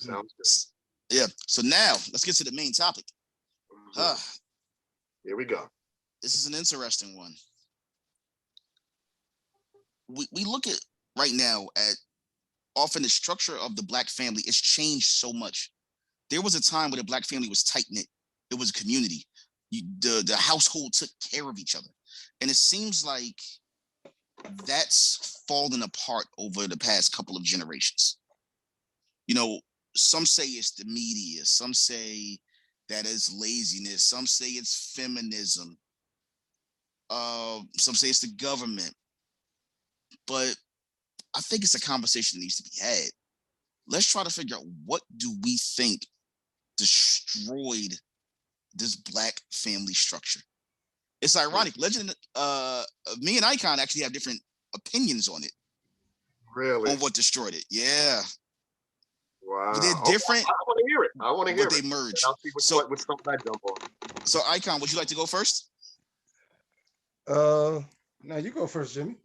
Sounds good. Yeah. So now let's get to the main topic. Here we go. This is an interesting one. We look at right now at often the structure of the Black family. It's changed so much. There was a time where the Black family was tight knit. It was a community. The household took care of each other, and it seems like that's fallen apart over the past couple of generations. You know, some say it's the media, some say that it's laziness, some say it's feminism, some say it's the government. But I think it's a conversation that needs to be had. Let's try to figure out, what do we think destroyed this Black family structure? It's ironic. Legend, me and Icon actually have different opinions on it. Really? On what destroyed it. Yeah. Wow. But they're different. I want to hear it. I want to hear it. But they merge. I'll see which something I jump on. So, Icon, would you like to go first? No, you go first, Jimmy.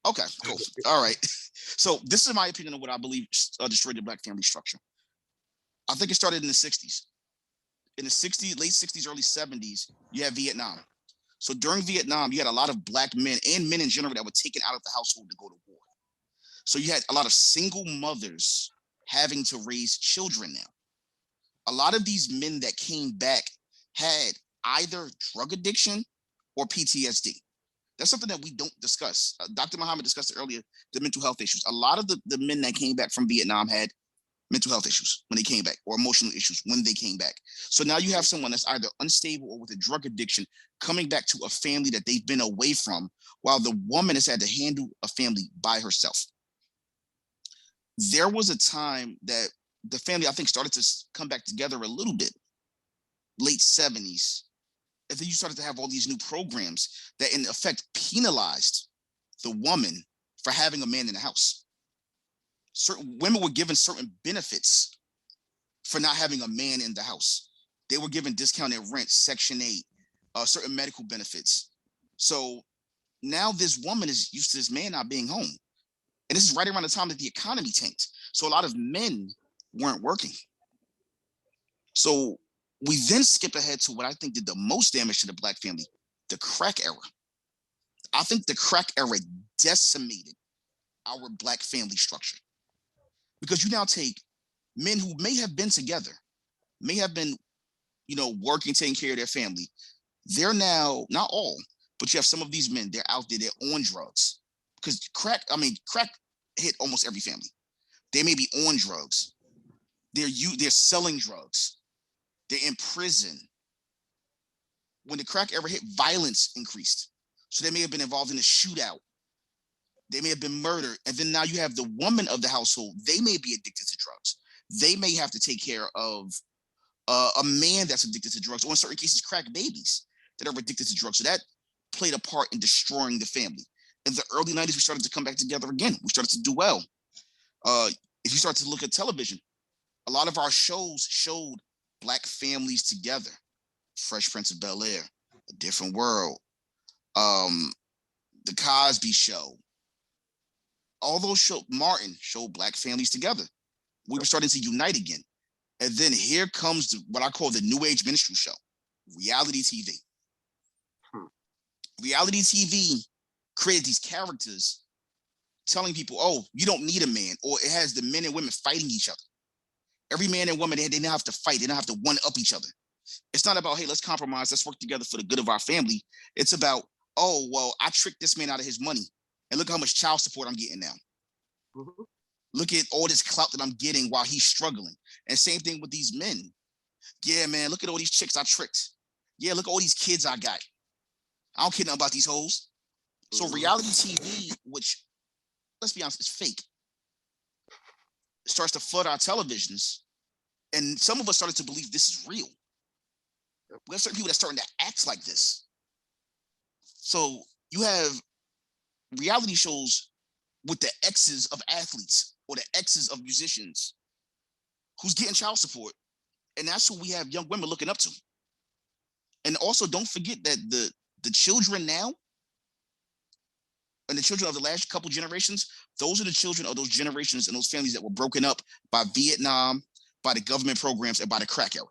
Okay, cool. All right. So this is my opinion on what I believe destroyed the Black family structure. I think it started in the 60s. In the 60s, late 60s, early 70s, you had Vietnam. So during Vietnam, you had a lot of Black men and men in general that were taken out of the household to go to war. So you had a lot of single mothers having to raise children now. A lot of these men that came back had either drug addiction or PTSD. That's something that we don't discuss. Dr. Muhammad discussed it earlier, the mental health issues. A lot of the men that came back from Vietnam had mental health issues when they came back, or emotional issues when they came back. So now you have someone that's either unstable or with a drug addiction coming back to a family that they've been away from, while the woman has had to handle a family by herself. There was a time that the family, I think, started to come back together a little bit, late 70s. And then you started to have all these new programs that in effect penalized the woman for having a man in the house. Certain women were given certain benefits for not having a man in the house. They were given discounted rent, Section 8, certain medical benefits. So now this woman is used to this man not being home. And this is right around the time that the economy tanked. So a lot of men weren't working. So we then skip ahead to what I think did the most damage to the Black family, the crack era. I think the crack era decimated our Black family structure. Because you now take men who may have been together, may have been, working, taking care of their family. They're now, not all, but you have some of these men, they're out there, they're on drugs. Because crack hit almost every family. They may be on drugs. They're selling drugs. They're in prison. When the crack era hit, violence increased. So they may have been involved in a shootout. They may have been murdered. And then now you have the woman of the household. They may be addicted to drugs. They may have to take care of a man that's addicted to drugs, or in certain cases, crack babies that are addicted to drugs. So that played a part in destroying the family. In the early 90s, we started to come back together again. We started to do well. If you start to look at television, a lot of our shows showed Black families together. Fresh Prince of Bel-Air, A Different World, The Cosby Show. All those shows, Martin showed Black families together. We were starting to unite again. And then here comes what I call the new age minstrel show, reality TV. Reality TV created these characters telling people, oh, you don't need a man, or it has the men and women fighting each other. Every man and woman, they don't have to fight. They don't have to one-up each other. It's not about, hey, let's compromise. Let's work together for the good of our family. It's about, oh, well, I tricked this man out of his money. And look how much child support I'm getting now. Mm-hmm. Look at all this clout that I'm getting while he's struggling. And same thing with these men. Yeah, man, look at all these chicks I tricked. Yeah, look at all these kids I got. I don't care nothing about these hoes. So reality TV, which, let's be honest, is fake, starts to flood our televisions. And some of us started to believe this is real. We have certain people that are starting to act like this. So you have reality shows with the exes of athletes or the exes of musicians who's getting child support. And that's who we have young women looking up to. And also don't forget that the children now and the children of the last couple generations, those are the children of those generations and those families that were broken up by Vietnam, by the government programs and by the crack era.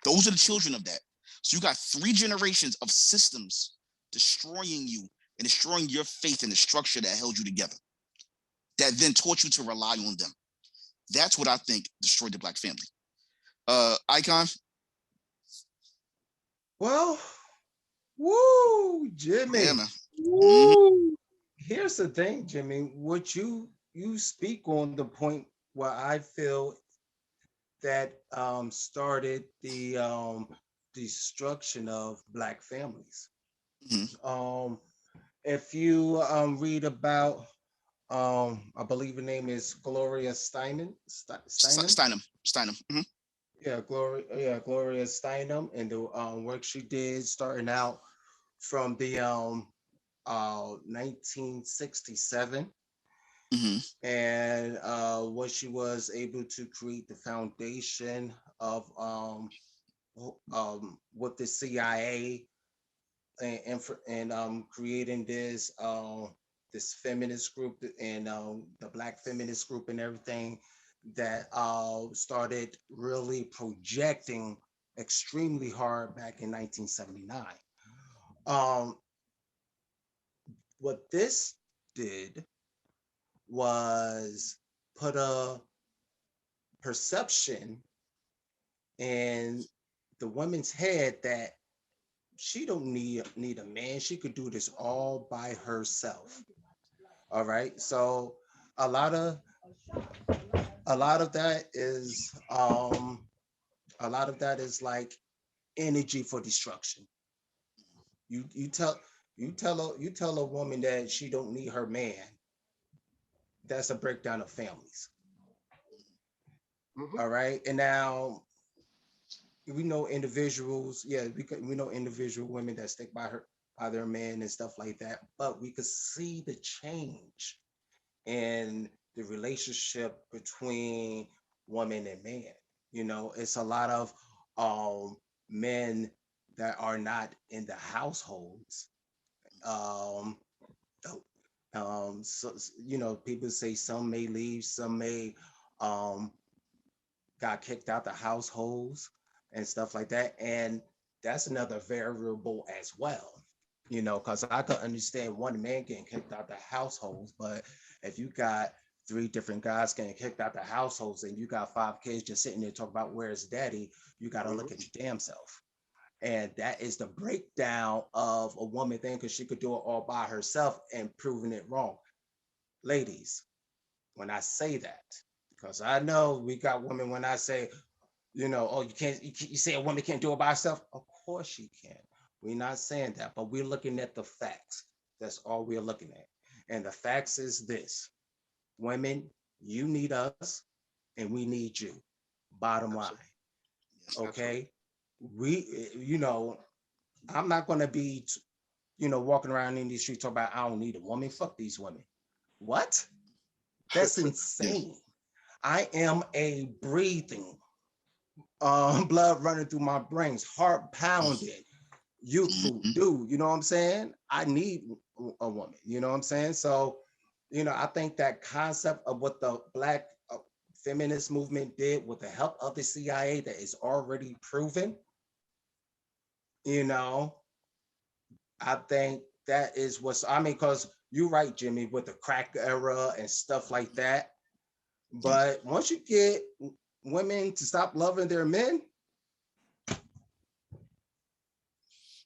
Those are the children of that. So you got 3 generations of systems destroying you and destroying your faith in the structure that held you together, that then taught you to rely on them. That's what I think destroyed the Black family. Icon? Well, woo, Jimmy. Yeah, man. Woo. Here's the thing, Jimmy. What you speak on the point where I feel that started the destruction of Black families. If you read about, I believe her name is Gloria Steinem. Steinem. Yeah, Gloria Steinem, and the work she did, starting out from the 1967, and what she was able to create the foundation of with the CIA and creating this this feminist group and the Black feminist group and everything that started really projecting extremely hard back in 1979. What this did was put a perception in the woman's head that she don't need a man. She could do this all by herself. All right. So a lot of that is like energy for destruction. You tell a woman that she don't need her man. That's a breakdown of families. All right. And now we know individuals, we know individual women that stick by their man and stuff like that, but we could see the change in the relationship between woman and man. You know, it's a lot of men that are not in the households. So you know, people say some may leave, some may got kicked out the households and stuff like that. And that's another variable as well, you know, because I could understand one man getting kicked out the households, but if you got 3 different guys getting kicked out the households and you got 5 kids just sitting there talking about where's daddy, you got to look at your damn self. And that is the breakdown of a woman thinking she could do it all by herself and proving it wrong. Ladies, when I say that, because I know we got women, when I say, you know, oh, you say a woman can't do it by herself? Of course she can. We're not saying that, but we're looking at the facts. That's all we're looking at. And the facts is this: women, you need us and we need you. Bottom line. Okay. We, you know, I'm not going to be, you know, walking around in these streets talking about I don't need a woman. Fuck these women. What? That's insane. I am a breathing, blood running through my brains, heart pounding, youthful dude. You know what I'm saying? I need a woman. You know what I'm saying? So, you know, I think that concept of what the Black feminist movement did with the help of the CIA, that is already proven. You know, I think that is what's, I mean, because you're right, Jimmy, with the crack era and stuff like that. But once you get women to stop loving their men.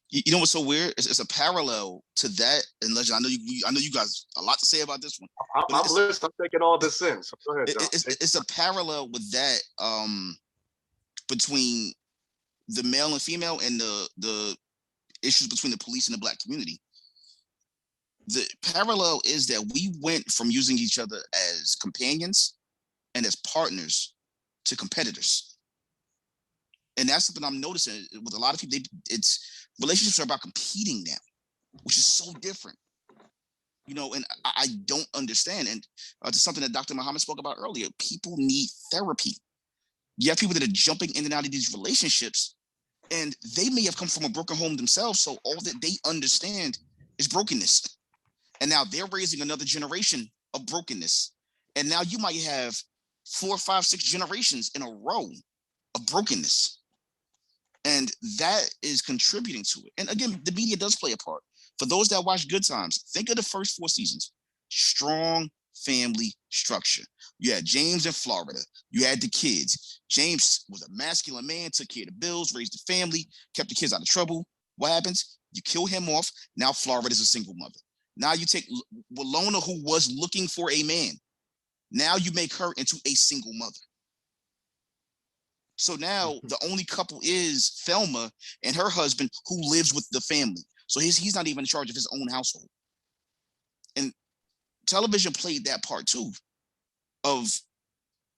You know what's so weird? It's a parallel to that. And Legend, I know you guys a lot to say about this one. I'm listening. I'm taking all this in. So go ahead, John. It's a parallel with that between the male and female and the issues between the police and the Black community. The parallel is that we went from using each other as companions and as partners to competitors. And that's something I'm noticing with a lot of people. It's relationships are about competing now, which is so different. You know, and I don't understand. And it's something that Dr. Muhammad spoke about earlier. People need therapy. You have people that are jumping in and out of these relationships, and they may have come from a broken home themselves. So all that they understand is brokenness. And now they're raising another generation of brokenness. And now you might have 4, 5, 6 generations in a row of brokenness. And that is contributing to it. And again, the media does play a part. For those that watch Good Times, think of the first 4 seasons. Strong family structure. You had James in Florida. You had the kids. James was a masculine man, took care of the bills, raised the family, kept the kids out of trouble. What happens? You kill him off. Now Florida's a single mother. Now you take Walona, who was looking for a man. Now you make her into a single mother. So now the only couple is Thelma and her husband, who lives with the family. So he's not even in charge of his own household. And television played that part too, of,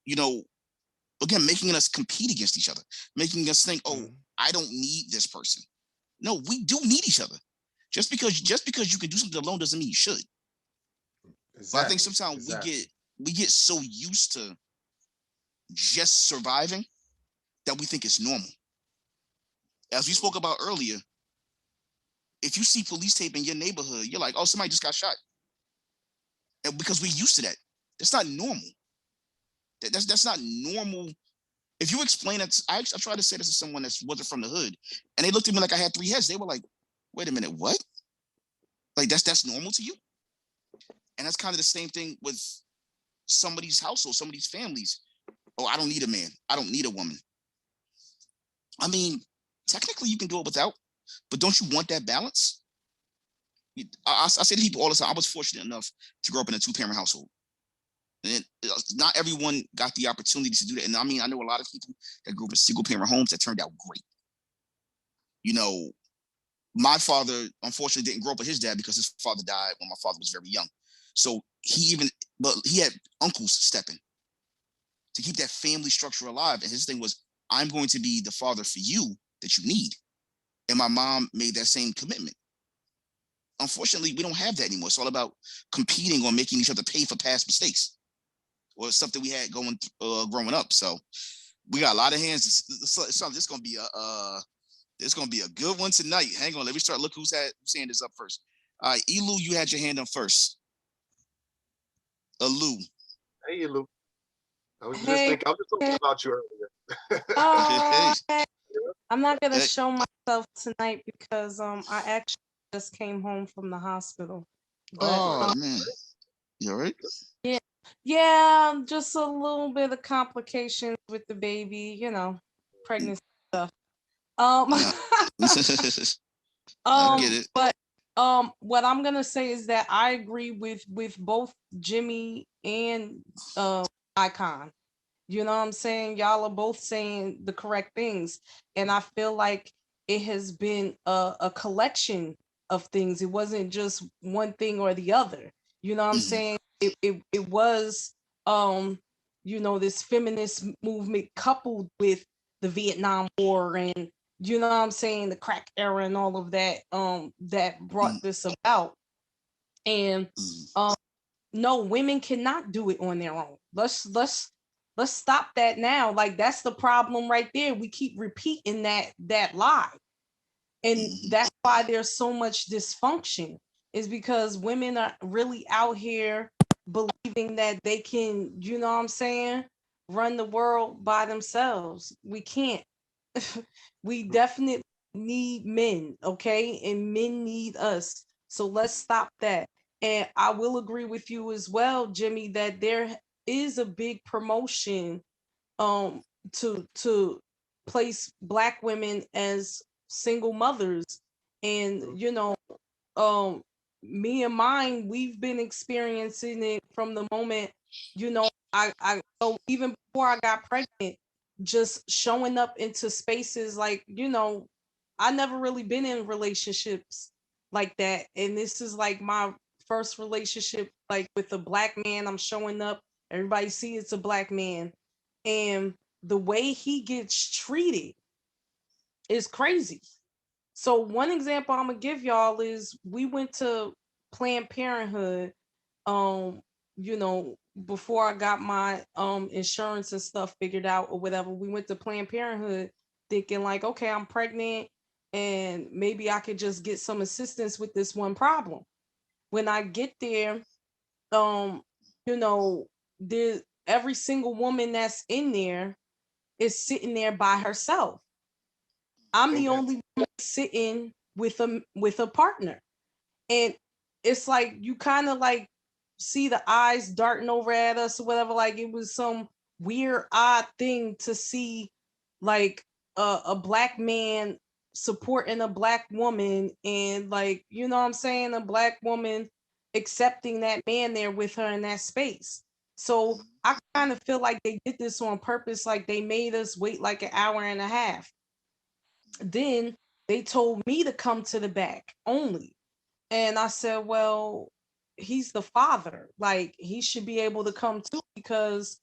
you know, again, making us compete against each other, making us think, oh, I don't need this person. No, we do need each other. Just because you can do something alone doesn't mean you should. Exactly. But I think sometimes we get so used to just surviving that we think it's normal. As we spoke about earlier, if you see police tape in your neighborhood, you're like, oh, somebody just got shot. And because we're used to that. That's not normal. That's not normal. If you explain it, I tried to say this to someone that wasn't from the hood, and they looked at me like I had 3 heads. They were like, wait a minute, what? Like that's normal to you? And that's kind of the same thing with somebody's household, somebody's families. Oh, I don't need a man. I don't need a woman. I mean, technically you can do it without, but don't you want that balance? I say to people all the time, I was fortunate enough to grow up in a 2-parent household. And not everyone got the opportunity to do that. And I mean, I know a lot of people that grew up in single-parent homes that turned out great. You know, my father, unfortunately, didn't grow up with his dad because his father died when my father was very young. So he had uncles stepping to keep that family structure alive. And his thing was, I'm going to be the father for you that you need. And my mom made that same commitment. Unfortunately, we don't have that anymore. It's all about competing or making each other pay for past mistakes or stuff that we had growing up. So we got a lot of hands. This gonna be a good one tonight. Hang on, let me start. Look whose hand is up first. All right, Elu, you had your hand up first. Elu. Hey, Elu. I was just talking about you earlier. I'm not gonna show myself tonight because I actually just came home from the hospital. But, man, you all right? Yeah, just a little bit of complications with the baby, you know, pregnancy stuff. I get it. But what I'm gonna say is that I agree with both Jimmy and Icon. You know what I'm saying? Y'all are both saying the correct things. And I feel like it has been a collection of things. It wasn't just one thing or the other. You know what I'm saying? It was you know, this feminist movement coupled with the Vietnam War and you know what I'm saying, the crack era and all of that that brought this about. And no, women cannot do it on their own. Let's stop that now. Like that's the problem right there. We keep repeating that lie. And that's why there's so much dysfunction, is because women are really out here believing that they can, you know what I'm saying, run the world by themselves. We can't. We definitely need men, okay? And men need us. So let's stop that. And I will agree with you as well, Jimmy, that there is a big promotion to place Black women as single mothers. And you know, me and mine, we've been experiencing it from the moment, you know, I so even before I got pregnant, just showing up into spaces like, you know, I never really been in relationships like that. And this is like my first relationship, like with a Black man. I'm showing up, everybody see it's a Black man. And the way he gets treated is crazy. So one example I'm gonna give y'all is we went to Planned Parenthood, you know, before I got my insurance and stuff figured out or whatever. We went to Planned Parenthood thinking like, okay, I'm pregnant and maybe I could just get some assistance with this one problem. When I get there, you know, every single woman that's in there is sitting there by herself. I'm the only one sitting with a partner. And it's like you kind of like see the eyes darting over at us or whatever. Like it was some weird, odd thing to see, like a black man supporting a black woman, and like, you know what I'm saying, a black woman accepting that man there with her in that space. So I kind of feel like they did this on purpose, like they made us wait like an hour and a half. Then they told me to come to the back only. And I said, well, he's the father. Like, he should be able to come too, because,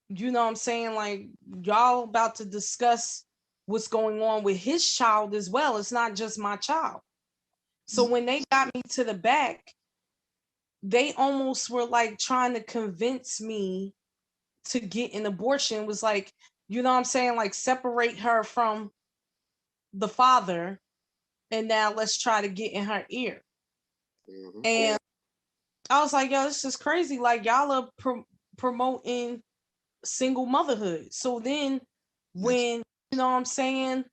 you know what I'm saying? Like, y'all about to discuss what's going on with his child as well. It's not just my child. So when they got me to the back, they almost were like trying to convince me to get an abortion. It was like, you know what I'm saying? Like, separate her from the father, and now let's try to get in her ear. And I was like, yo, this is crazy. Like, y'all are promoting single motherhood. So then when, you know what I'm saying,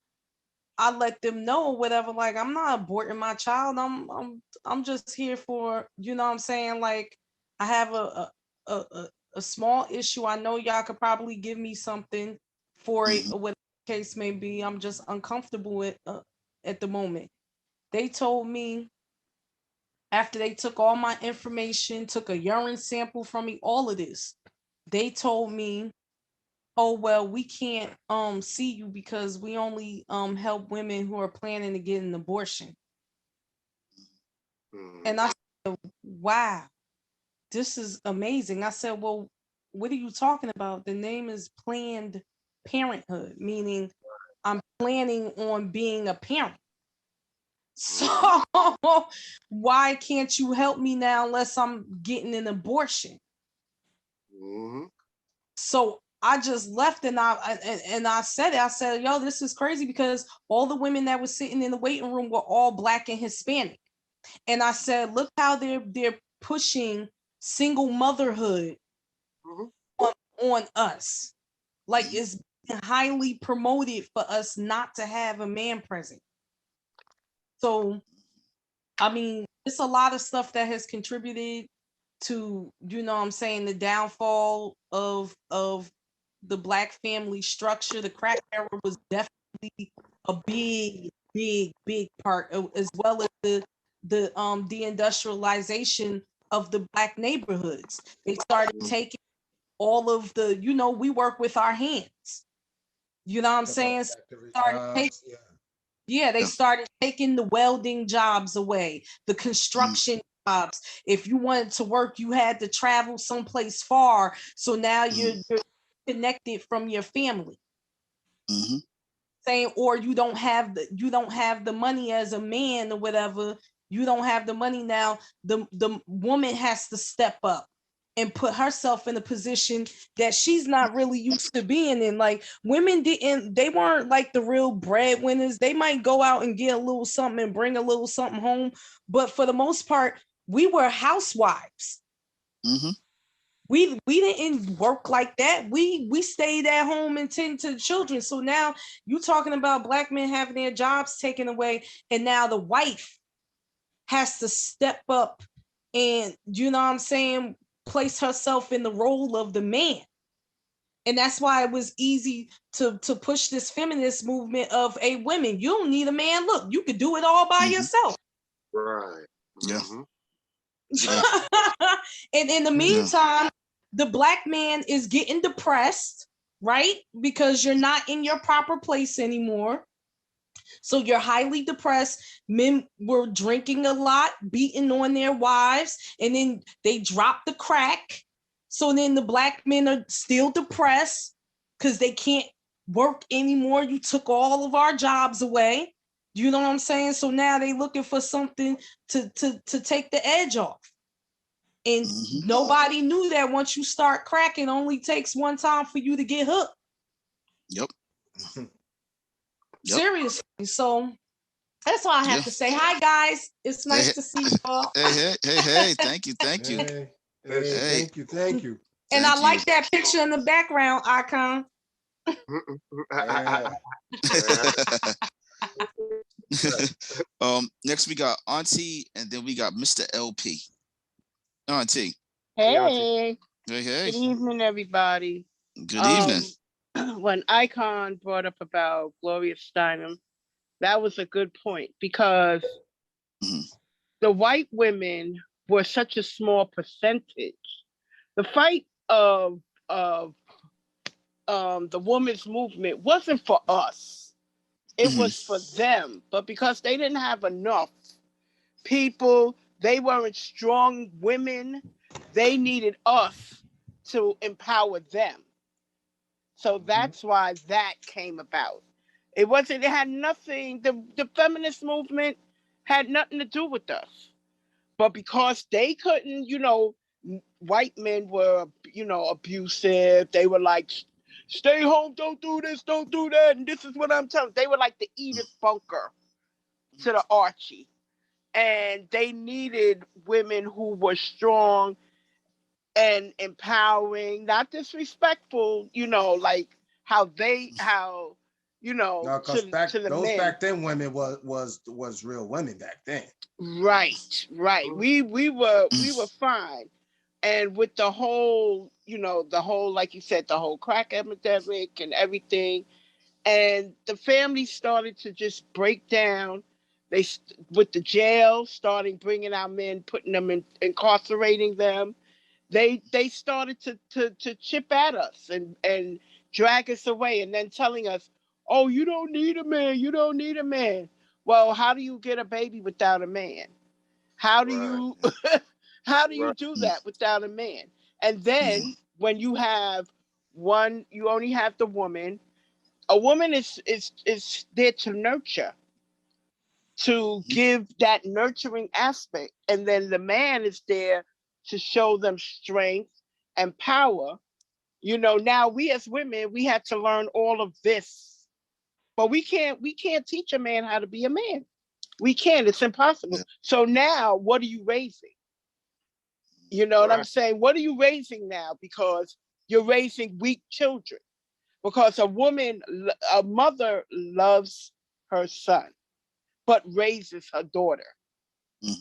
I let them know or whatever, like, I'm not aborting my child. I'm just here for, you know what I'm saying, like, I have a small issue. I know y'all could probably give me something for it, or whatever the case may be. I'm just uncomfortable with at the moment. They told me, after they took all my information, took a urine sample from me, all of this, they told me, oh, well, we can't see you because we only help women who are planning to get an abortion. And I said, wow, this is amazing. I said, well, what are you talking about? The name is Planned Parenthood, meaning I'm planning on being a parent. So why can't you help me now unless I'm getting an abortion? So I just left, and I said it. I said, yo, this is crazy, because all the women that were sitting in the waiting room were all Black and Hispanic. And I said, look how they're pushing single motherhood on us. Like, it's highly promoted for us not to have a man present. So, I mean, it's a lot of stuff that has contributed to, you know what I'm saying, the downfall of the Black family structure. The crack era was definitely a big part, as well as the industrialization of the Black neighborhoods. They started taking all of the, you know, we work with our hands. You know what I'm saying? They started taking the welding jobs away, the construction jobs. If you wanted to work, you had to travel someplace far. So now you're connected from your family. Saying, or you don't have the money as a man or whatever. You don't have the money now. The woman has to step up and put herself in a position that she's not really used to being in. Like, women they weren't like the real breadwinners. They might go out and get a little something and bring a little something home, but for the most part, we were housewives. We didn't work like that. We stayed at home and tend to the children. So now you talking about Black men having their jobs taken away, and now the wife has to step up and, you know what I'm saying, place herself in the role of the man. And that's why it was easy to push this feminist movement of, hey, women, you don't need a man. Look, you could do it all by yourself. Right. Yeah. And in the meantime, the Black man is getting depressed, right? Because you're not in your proper place anymore. So you're highly depressed. Men were drinking a lot, beating on their wives, and then they dropped the crack. So then the Black men are still depressed because they can't work anymore. You took all of our jobs away. You know what I'm saying? So now they looking for something to take the edge off. And nobody knew that once you start cracking, it only takes one time for you to get hooked. Yep. Seriously. So that's all I have to say. Hi, guys. It's nice to see you all. Hey. Thank you. Hey, thank you. And I like that picture in the background, Icon. Next we got Auntie, and then we got Mr. LP. Auntie. Hey. Hey. Good evening, everybody. Good evening. When Icon brought up about Gloria Steinem, that was a good point because the white women were such a small percentage. The fight of the women's movement wasn't for us. It was for them. But because they didn't have enough people, they weren't strong women, they needed us to empower them. So that's why that came about. It had nothing, the feminist movement had nothing to do with us. But because they couldn't, white men were, abusive. They were like, stay home, don't do this, don't do that. And this is what I'm telling you. They were like the Edith Bunker to the Archie. And they needed women who were strong and empowering, not disrespectful, like how No, because to the men. back then women was real women back then. Right. We were fine. And with the whole, like you said, the whole crack epidemic and everything, and the family started to just break down. With the jail, starting bringing our men, putting them incarcerating them. They started to chip at us and drag us away, and then telling us, "Oh, you don't need a man. You don't need a man." Well, how do you get a baby without a man? How do you do that without a man? And then when you have one, you only have the woman. A woman is there to nurture, to give that nurturing aspect, and then the man is there to show them strength and power. Now we as women, we had to learn all of this, but we can't teach a man how to be a man. We can't. It's impossible. So now, what are you raising? You know what I'm saying? What are you raising now? Because you're raising weak children. Because a mother loves her son, but raises her daughter.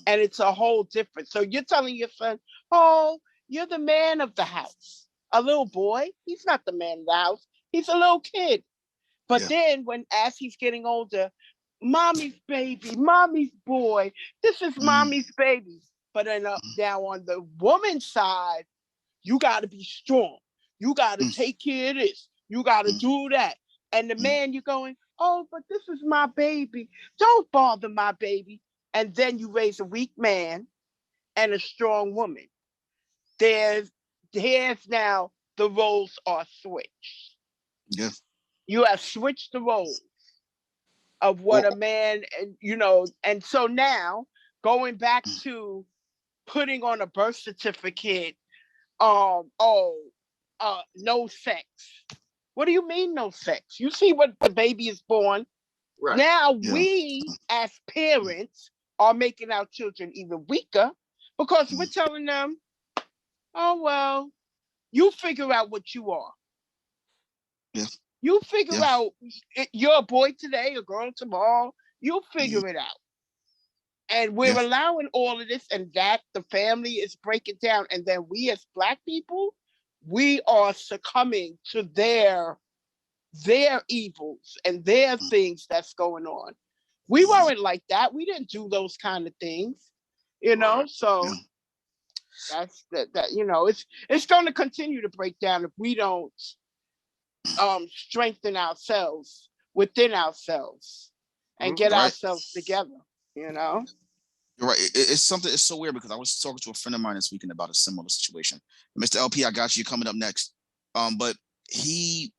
And it's a whole different. So you're telling your son, oh, you're the man of the house. A little boy, he's not the man of the house. He's a little kid. But then as he's getting older, mommy's baby, mommy's boy, this is mommy's baby. But now on the woman's side, you got to be strong. You got to take care of this. You got to do that. And the man, you're going, oh, but this is my baby. Don't bother my baby. And then you raise a weak man and a strong woman. Here's now the roles are switched. Yeah. You have switched the roles of what a man, and so now going back to putting on a birth certificate, no sex. What do you mean no sex? You see what the baby is born. Right. Now we as parents are making our children even weaker because we're telling them, oh, well, you figure out what you are. Yeah. You figure out, you're a boy today, a girl tomorrow, you'll figure it out. And we're allowing all of this, and that the family is breaking down. And then we as Black people, we are succumbing to their evils and their things that's going on. We weren't like that. We didn't do those kind of things, so that's that it's going to continue to break down if we don't strengthen ourselves within ourselves and get ourselves together. You're right. It's something. It's so weird because I was talking to a friend of mine this weekend about a similar situation. Mr. LP, I got you coming up next. But he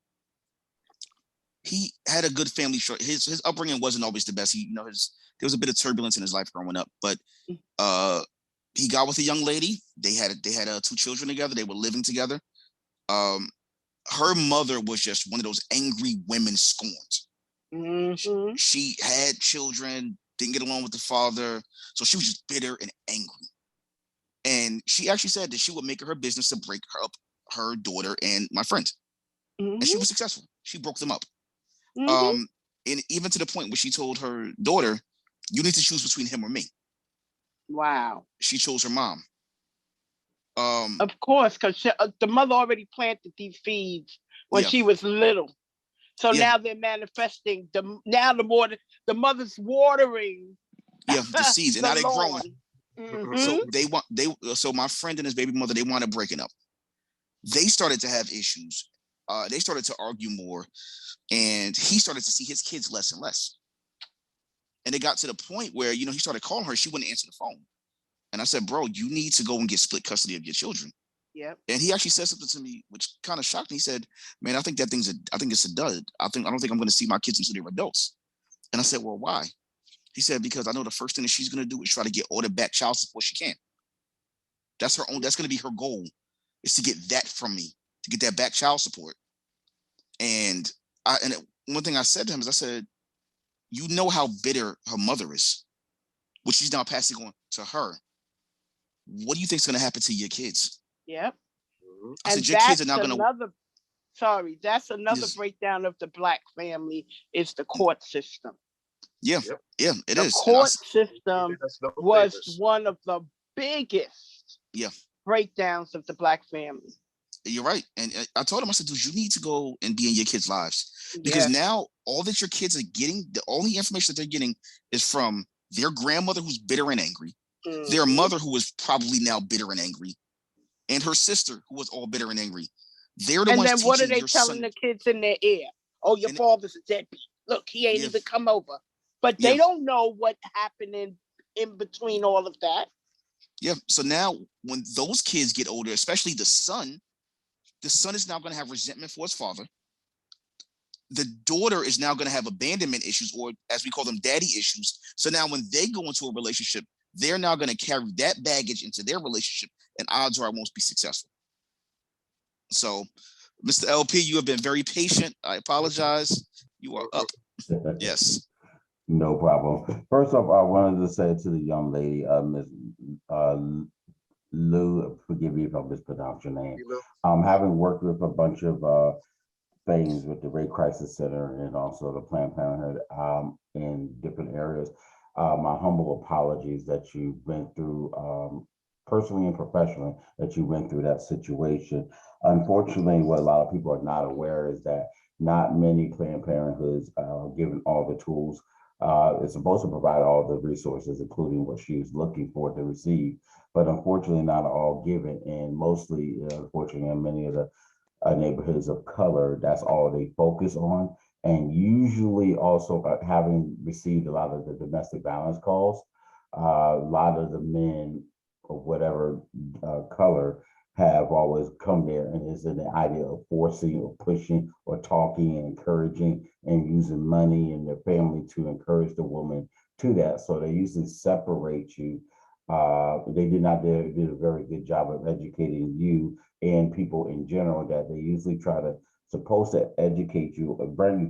had a good family. His upbringing wasn't always the best. There was a bit of turbulence in his life growing up, but he got with a young lady. They had 2 children together. They were living together. Her mother was just one of those angry women scorned. She had children, didn't get along with the father, so she was just bitter and angry. And she actually said that she would make it her business to break her daughter and my friend, and she was successful. She broke them up. And even to the point where she told her daughter, "You need to choose between him or me." Wow. She chose her mom. Of course, because the mother already planted these seeds when she was little. So now they're manifesting. The mother's watering. The seeds, and now they're growing. Mm-hmm. So my friend and his baby mother, they wound up breaking up. They started to have issues. They started to argue more, and he started to see his kids less and less. And it got to the point where, he started calling her. She wouldn't answer the phone. And I said, "Bro, you need to go and get split custody of your children." Yep. And he actually said something to me, which kind of shocked me. He said, "Man, I think it's a dud. I don't think I'm going to see my kids until they're adults." And I said, "Well, why?" He said, "Because I know the first thing that she's going to do is try to get all the back child support she can. That's her own. That's going to be her goal, is to get that from me, to get that back child support." And one thing I said to him is, I said, "You know how bitter her mother is, which she's now passing on to her. What do you think is going to happen to your kids?" Yep. I said, "Your kids are now going to." That's another breakdown of the Black family, is the court system. Yeah, it is. The court system was one of the biggest breakdowns of the Black family. You're right. And I told him, I said, "Dude, you need to go and be in your kids' lives, because now all that your kids are getting, the only information that they're getting is from their grandmother, who's bitter and angry, their mother, who is probably now bitter and angry, and her sister, who was all bitter and angry. They're the ones teaching your son." And then what are they telling the kids in their ear? "Oh, your father's a deadbeat. Look, he ain't even come over." But they don't know what happened in between all of that. Yeah. So now when those kids get older, especially the son is now going to have resentment for his father. The daughter is now going to have abandonment issues, or as we call them, daddy issues. So now when they go into a relationship, they're now going to carry that baggage into their relationship, and odds are I won't be successful. So, Mr. LP, you have been very patient. I apologize. You are up. Yes. No problem. First off, I wanted to say to the young lady, Ms. Lou, forgive me if I mispronounce your name. Having worked with a bunch of things with the Rape Crisis Center and also the Planned Parenthood in different areas, my humble apologies that you went through, personally and professionally, that you went through that situation. Unfortunately, what a lot of people are not aware is that not many Planned Parenthoods are given all the tools. It's supposed to provide all the resources, including what she was looking for to receive, but unfortunately not all given. And mostly, unfortunately, in many of the neighborhoods of color, that's all they focus on. And usually also having received a lot of the domestic violence calls, a lot of the men of whatever color have always come there, and is in the idea of forcing or pushing or talking and encouraging and using money and their family to encourage the woman to that. So they usually separate you. They did a very good job of educating you and people in general, that they usually supposed to educate you,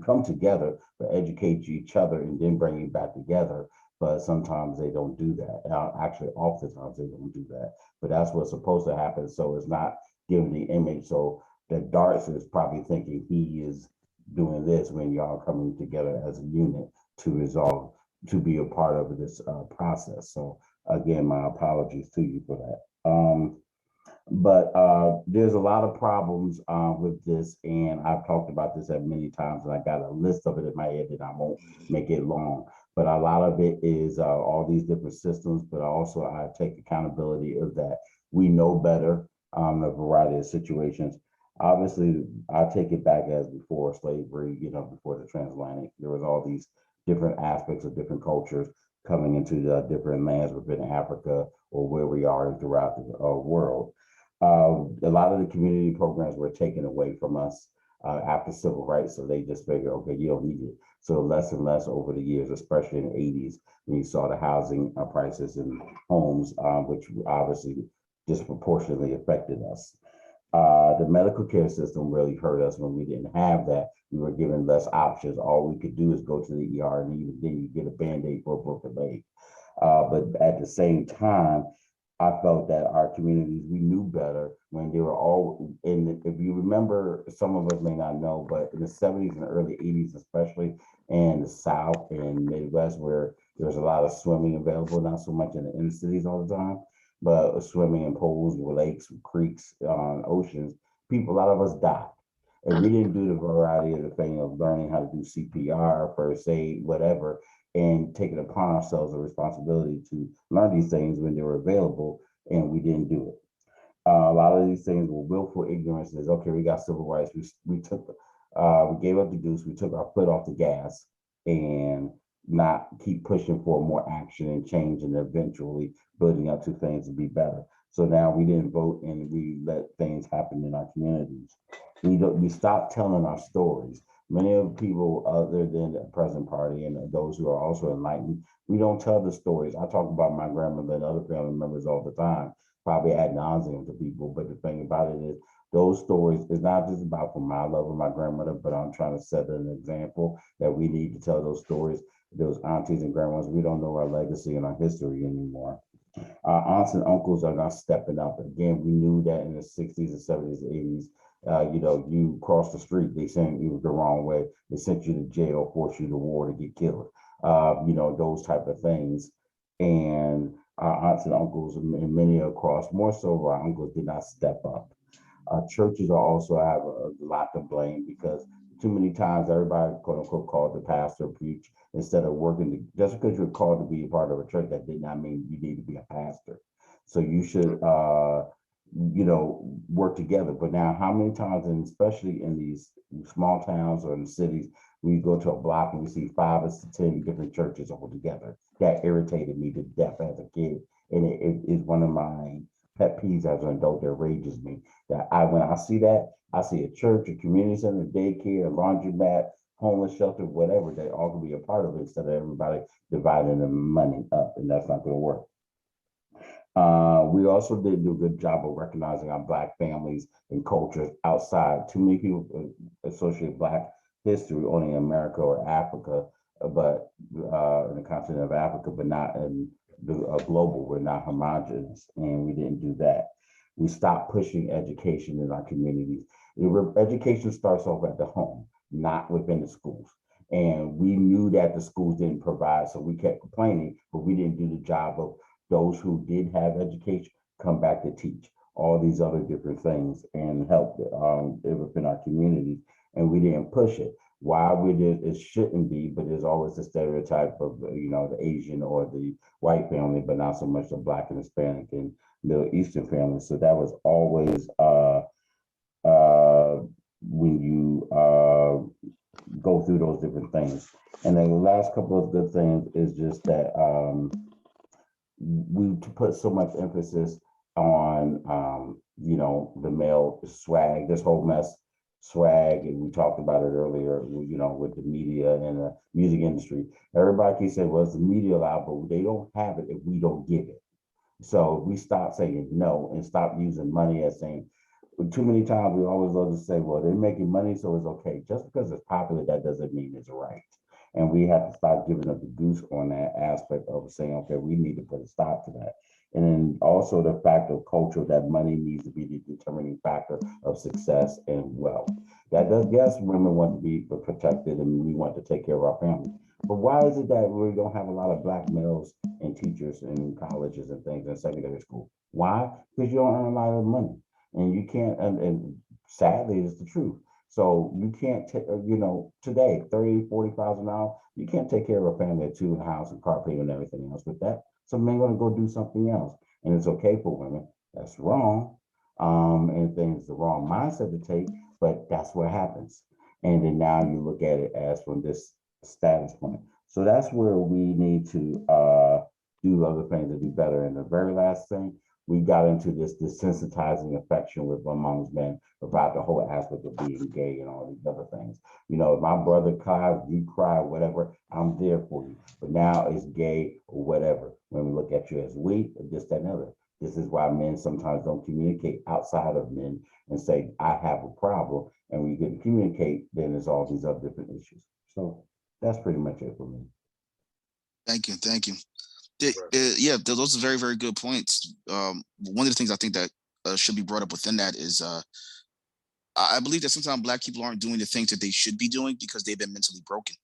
come together, but educate each other and then bring you back together. But sometimes they don't do that. Actually, oftentimes they don't do that. But that's what's supposed to happen. So it's not giving the image. So the Darts is probably thinking he is doing this when y'all are coming together as a unit to resolve, to be a part of this process. So again, my apologies to you for that. But there's a lot of problems with this, and I've talked about this at many times, and I got a list of it in my head that I won't make it long. But a lot of it is all these different systems, but also I take accountability of that. We know better a variety of situations. Obviously, I take it back as before slavery, before the transatlantic, there was all these different aspects of different cultures coming into the different lands within Africa or where we are throughout the world. A lot of the community programs were taken away from us after civil rights, so they just figured, okay, you don't need it. So less and less over the years, especially in the 80s, when you saw the housing prices in homes, which obviously disproportionately affected us. The medical care system really hurt us when we didn't have that. We were given less options. All we could do is go to the ER, and even then you get a Band-Aid for a broken leg. But at the same time, I felt that our communities, we knew better when they were all in. If you remember, some of us may not know, but in the 70s and early 80s, especially in the South and Midwest, where there was a lot of swimming available, not so much in the inner cities all the time, but swimming in pools, lakes, creeks, oceans, people, a lot of us died. And we didn't do the variety of the thing of learning how to do CPR, first aid, whatever, and taking upon ourselves the responsibility to learn these things when they were available, and we didn't do it. A lot of these things were willful ignorance. Is okay. We got civil rights. We took, we gave up the goose. We took our foot off the gas, and not keep pushing for more action and change, and eventually building up to things to be better. So now we didn't vote, and we let things happen in our communities. We stopped telling our stories. Many of the people other than the present party and those who are also enlightened, we don't tell the stories. I talk about my grandmother and other family members all the time, probably ad nauseum to people. But the thing about it is, those stories is not just about from my love of my grandmother, but I'm trying to set an example that we need to tell those stories. Those aunties and grandmas, we don't know our legacy and our history anymore. Our aunts and uncles are not stepping up. Again, we knew that in the 60s and 70s, 80s. You crossed the street, they sent you the wrong way. They sent you to jail, forced you to war to get killed. Those type of things. And our aunts and uncles, and many across, more so our uncles, did not step up. Churches are also have a lot to blame, because too many times everybody, quote unquote, called the pastor preach instead of working. Just because you're called to be a part of a church, that did not mean you need to be a pastor. So you should, work together. But now, how many times, and especially in these small towns or in the cities, we go to a block and we see 5 or 10 different churches all together? That irritated me to death as a kid, and it is one of my pet peeves as an adult that rages me. That when I see that, I see a church, a community center, daycare, a laundromat, homeless shelter, whatever, they all can be a part of it, instead of everybody dividing the money up, and that's not going to work. We also did do a good job of recognizing our Black families and cultures outside. Too many people associate Black history only in America or Africa, but in the continent of Africa, but not in the global. We're not homogenous, and we didn't do that. We stopped pushing education in our communities. Education starts off at the home, not within the schools. And we knew that the schools didn't provide, so we kept complaining, but we didn't do the job of those who did have education come back to teach all these other different things and help within our communities. And we didn't push it. Why we did, it shouldn't be, but there's always a stereotype of, the Asian or the white family, but not so much the Black and Hispanic and Middle Eastern families. So that was always when you go through those different things. And then the last couple of good things is just that we put so much emphasis on, the male swag, this whole mess, swag, and we talked about it earlier, with the media and the music industry. Everybody can say, well, it's the media allowed, but they don't have it if we don't give it. So we stop saying no and stop using money as saying, too many times we always love to say, well, they're making money, so it's okay. Just because it's popular, that doesn't mean it's right. And we have to stop giving up the goose on that aspect of saying, okay, we need to put a stop to that. And then also the fact of culture, that money needs to be the determining factor of success and wealth. That does, yes, women want to be protected and we want to take care of our family. But why is it that we don't have a lot of Black males and teachers in colleges and things in secondary school? Why? Because you don't earn a lot of money. And you can't, and sadly, it's the truth. So you can't take, today, $30,000, $40,000, you can't take care of a family of 2 in a house and car payment and everything else with that. So men gonna go do something else. And it's okay for women. That's wrong. And things the wrong mindset to take, but that's what happens. And then now you look at it as from this status point. So that's where we need to do other things to do better. And the very last thing, we got into this desensitizing affection with amongst men about the whole aspect of being gay and all these other things. If my brother cries, you cry, whatever, I'm there for you. But now it's gay or whatever. When we look at you as weak, or this, that, and other. This is why men sometimes don't communicate outside of men and say, I have a problem. And when you can communicate, then there's all these other different issues. So that's pretty much it for me. Thank you. Yeah, those are very, very good points. One of the things I think that should be brought up within that is I believe that sometimes Black people aren't doing the things that they should be doing because they've been mentally broken.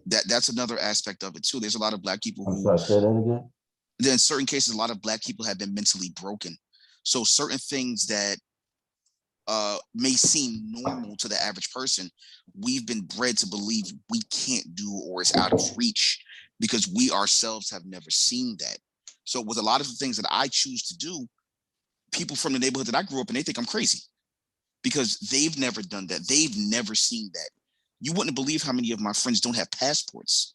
That's another aspect of it too. There's a lot of Black people I'm sorry, say that again. Then in certain cases, a lot of Black people have been mentally broken. So certain things that may seem normal to the average person, we've been bred to believe we can't do or is out of reach because we ourselves have never seen that. So with a lot of the things that I choose to do, people from the neighborhood that I grew up in, they think I'm crazy because they've never done that. They've never seen that. You wouldn't believe how many of my friends don't have passports.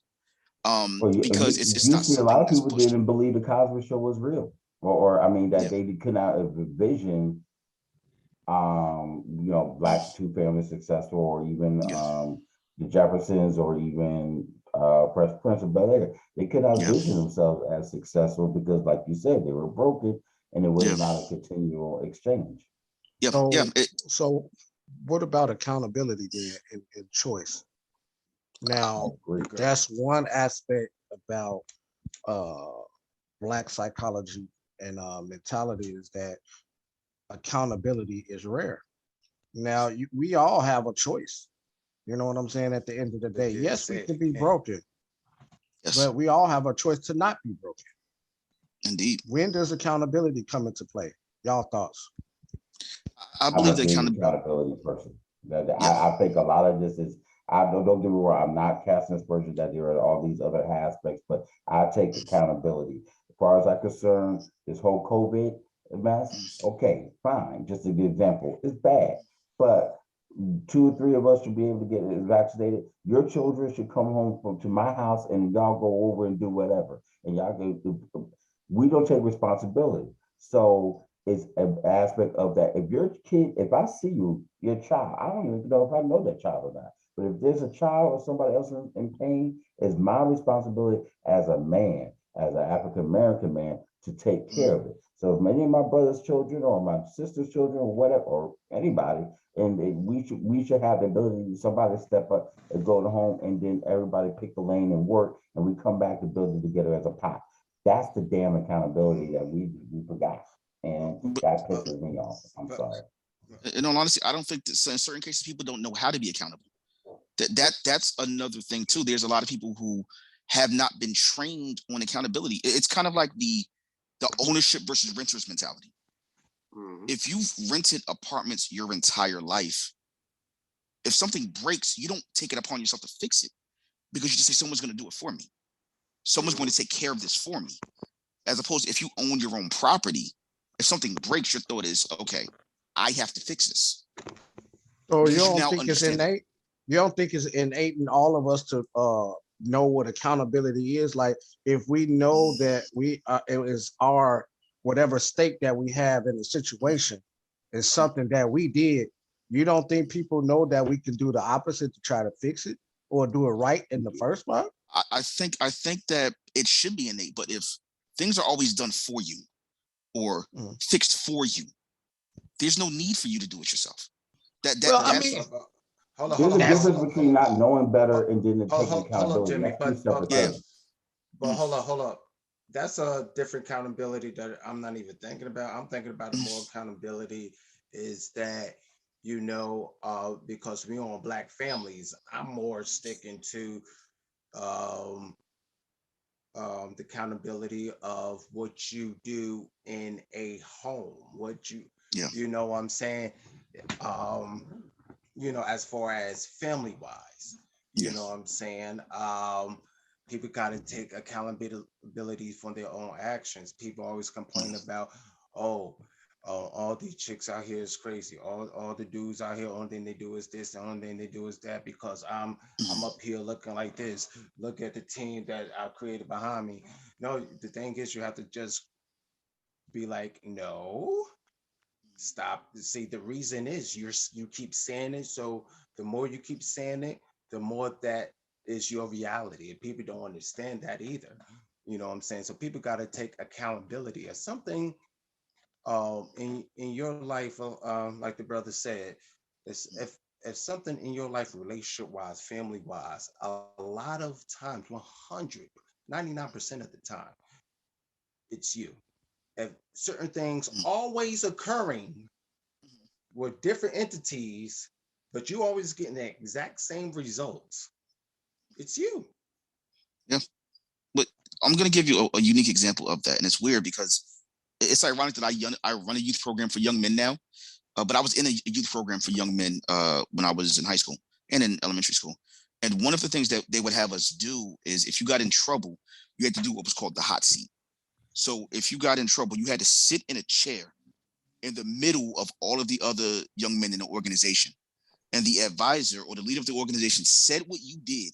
Because it's you not see, a lot something of that's people pushed. didn't believe the Cosby Show was real, or I mean, that they could not envision, Black two family successful, or even the Jeffersons, or even Prince of Bel-Air. They could not envision themselves as successful because, like you said, they were broken, and it was not a continual exchange. So what about accountability then and choice? Now, that's one aspect about Black psychology and mentality, is that accountability is rare. Now, we all have a choice. You know what I'm saying? At the end of the day, yes, we can be broken, but we all have a choice to not be broken. Indeed. When does accountability come into play? Y'all thoughts? I believe the accountability person. I think a lot of this is, I don't get me wrong, I'm not casting aspersions that there are all these other aspects, but I take accountability. As far as I'm concerned, this whole COVID mess, okay, fine. Just a good example, it's bad, but 2 or 3 of us should be able to get vaccinated. Your children should come home to my house and y'all go over and do whatever. And y'all go, we don't take responsibility. So it's an aspect of that. If your kid, if I see you, your child, I don't even know if I know that child or not. But if there's a child or somebody else in pain, it's my responsibility as a man, as an African American man, to take care of it. So if many of my brother's children or my sister's children or whatever, or anybody, and we should have the ability, somebody step up and go to home, and then everybody pick the lane and work, and we come back to build it together as a pot. That's the damn accountability that we forgot, and that pisses me off. I'm sorry. In all honesty, I don't think that in certain cases people don't know how to be accountable. That's another thing too. There's a lot of people who have not been trained on accountability. It's kind of like the ownership versus renters mentality. If you've rented apartments your entire life, if something breaks, you don't take it upon yourself to fix it because you just say someone's going to do it for me. Someone's going to take care of this for me. As opposed to if you own your own property, if something breaks, your thought is, okay, I have to fix this. So you don't think it's innate? You don't think it's innate in all of us to know what accountability is? Like, if we know that it is our whatever stake that we have in the situation is something that we did, you don't think people know that we can do the opposite to try to fix it or do it right in the first place? I think that it should be innate, but if things are always done for you or fixed for you, there's no need for you to do it yourself. There's a difference between not knowing better and then taking accountability. Hold on, Jimmy, but hold up. That's a different accountability that I'm not even thinking about. I'm thinking about the more accountability is that, because we on Black families, I'm more sticking to the accountability of what you do in a home, you know what I'm saying? As far as family wise, you know what I'm saying? People got to take accountability for their own actions. People always complain about, all these chicks out here is crazy. All the dudes out here, only thing they do is this, the only thing they do is that because I'm up here looking like this. Look at the team that I created behind me. No, the thing is, you have to just be like, no, stop. See, the reason is you keep saying it. So the more you keep saying it, the more that is your reality. And people don't understand that either. You know what I'm saying? So people got to take accountability of something in your life, like the brother said, if something in your life, relationship wise, family wise, a lot of times, 100% 99% of the time, it's you. If certain things always occurring with different entities, but you always getting the exact same results, it's you. Yeah. But I'm gonna give you a unique example of that, and it's weird because it's ironic that I run a youth program for young men now, but I was in a youth program for young men when I was in high school and in elementary school. And one of the things that they would have us do is if you got in trouble, you had to do what was called the hot seat. So if you got in trouble, you had to sit in a chair in the middle of all of the other young men in the organization. And the advisor or the leader of the organization said what you did.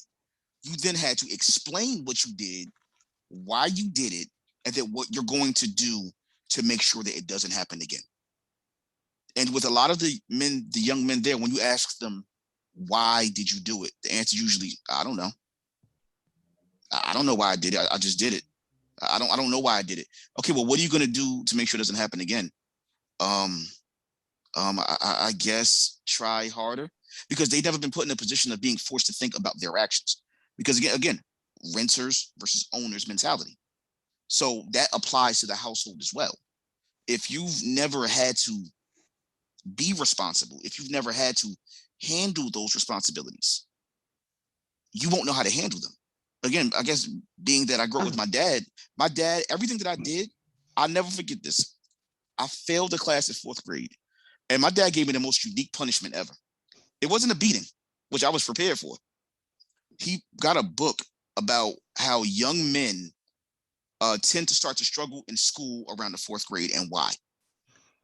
You then had to explain what you did, why you did it, and then what you're going to do to make sure that it doesn't happen again. And with a lot of the young men there, when you ask them, why did you do it? The answer is usually, I don't know. I don't know why I did it. I just did it. I don't know why I did it. Okay, well, what are you going to do to make sure it doesn't happen again? I guess try harder, because they've never been put in a position of being forced to think about their actions. Because again, renters versus owners mentality. So that applies to the household as well. If you've never had to be responsible, if you've never had to handle those responsibilities, you won't know how to handle them. Again, I guess being that I grew up with my dad, everything that I did, I'll never forget this. I failed a class in 4th grade, and my dad gave me the most unique punishment ever. It wasn't a beating, which I was prepared for. He got a book about how young men tend to start to struggle in school around the 4th grade and why.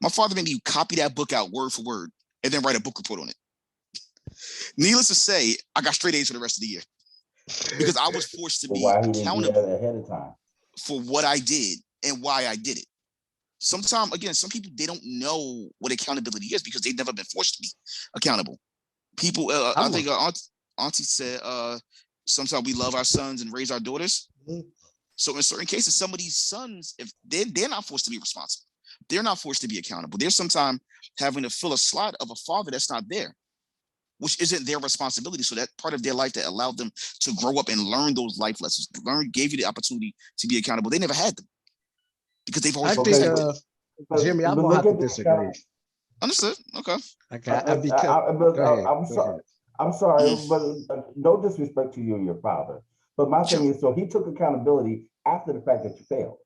My father made me copy that book out word for word and then write a book report on it. Needless to say, I got straight A's for the rest of the year because I was forced to be accountable ahead of time for what I did and why I did it. Sometimes, again, some people, they don't know what accountability is because they've never been forced to be accountable. People, I think Auntie said, sometimes we love our sons and raise our daughters. Mm-hmm. So in certain cases, some of these sons, if they're not forced to be responsible, they're not forced to be accountable. They're sometimes having to fill a slot of a father that's not there, which isn't their responsibility. So that part of their life that allowed them to grow up and learn those life lessons, gave you the opportunity to be accountable. They never had them because they've always been protected. Jimmy, I'm gonna have to disagree. Understood. Okay. I'm sorry, but no disrespect to you and your father. But my thing is, so he took accountability after the fact that you failed.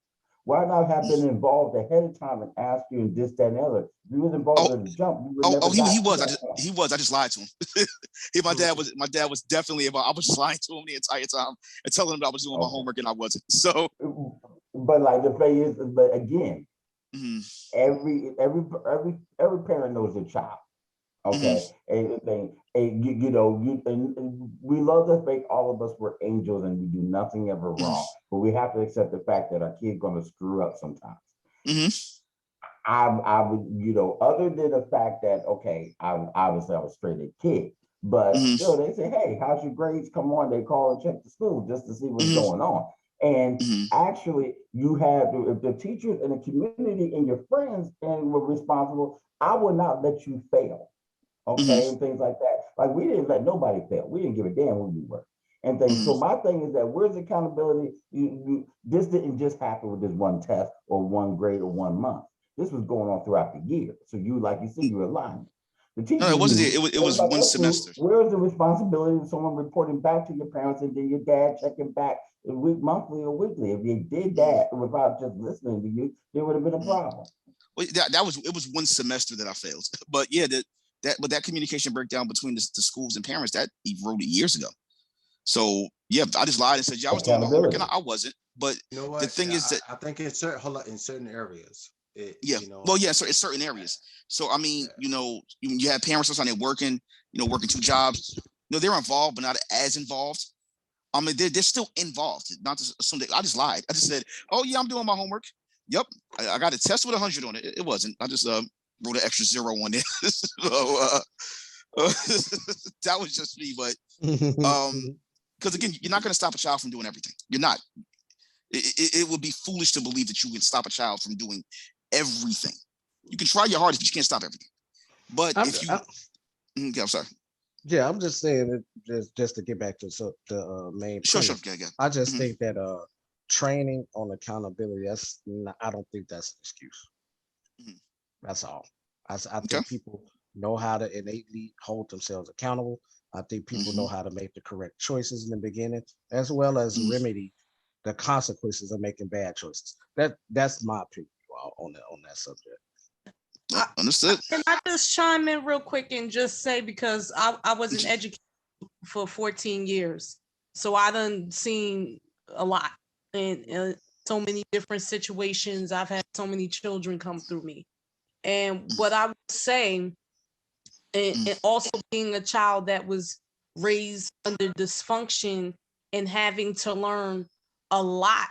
Why not have been involved ahead of time and ask you and this, that, and the other? If you was involved in the jump. He was. I just lied to him. My dad was definitely involved. I was just lying to him the entire time and telling him that I was doing my homework and I wasn't. So, but like the thing is, but again, every parent knows their child. Okay, and we love to think all of us were angels and we do nothing ever wrong, but we have to accept the fact that our kid's going to screw up sometimes. I would, other than the fact that, okay, obviously I was straight A kid, but still they say, hey, how's your grades? Come on, they call and check the school just to see what's going on. And actually, you have to, if the teachers and the community and your friends and were responsible, I would not let you fail. Okay, and things like that. Like we didn't let nobody fail. We didn't give a damn who you were. And things. So my thing is that where's accountability? This didn't just happen with this one test or one grade or 1 month. This was going on throughout the year. So you, like you said, you were lying. The teacher. No, it wasn't. It was one semester. Where's the responsibility of someone reporting back to your parents and then your dad checking back monthly or weekly? If you did that without just listening to you, there would have been a problem. Well, it was one semester that I failed. But yeah, that communication breakdown between the schools and parents, that eroded years ago. So yeah, I just lied and said, yeah, I was doing my homework and I wasn't. But the thing is that I think in certain areas. Well, yeah, so in certain areas. So I mean, you have parents sometimes they're working 2 jobs. They're involved, but not as involved. I mean, they're still involved. Not to assume I just lied. I just said, oh yeah, I'm doing my homework. Yep, I got a test with 100 on it. It wasn't. I just wrote an extra 0 on it. So that was just me. But because again, you're not going to stop a child from doing everything. You're not. It would be foolish to believe that you can stop a child from doing everything. You can try your hardest, but you can't stop everything. But I'm sorry. Yeah, I'm just saying it just to get back to the main Sure, premise. yeah. I just think that training on accountability, I don't think that's an excuse. That's all. I think people know how to innately hold themselves accountable. I think people know how to make the correct choices in the beginning, as well as remedy the consequences of making bad choices. That's my opinion on that subject. Understood. Can I just chime in real quick and just say, because I was an educator for 14 years, so I done seen a lot in so many different situations. I've had so many children come through me, and what I would say, and also being a child that was raised under dysfunction and having to learn a lot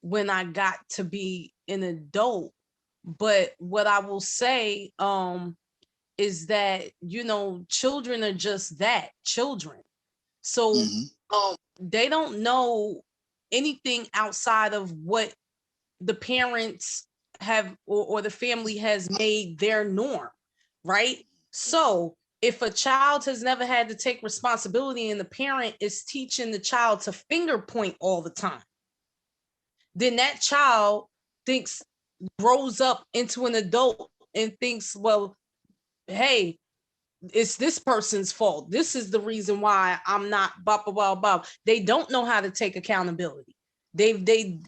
when I got to be an adult. But what I will say is that, children are just that, children. So they don't know anything outside of what the parents have or the family has made their norm, right? So if a child has never had to take responsibility and the parent is teaching the child to finger point all the time, then that child grows up into an adult and thinks, well, hey, it's this person's fault. This is the reason why I'm not blah, blah, blah, blah. They don't know how to take accountability. They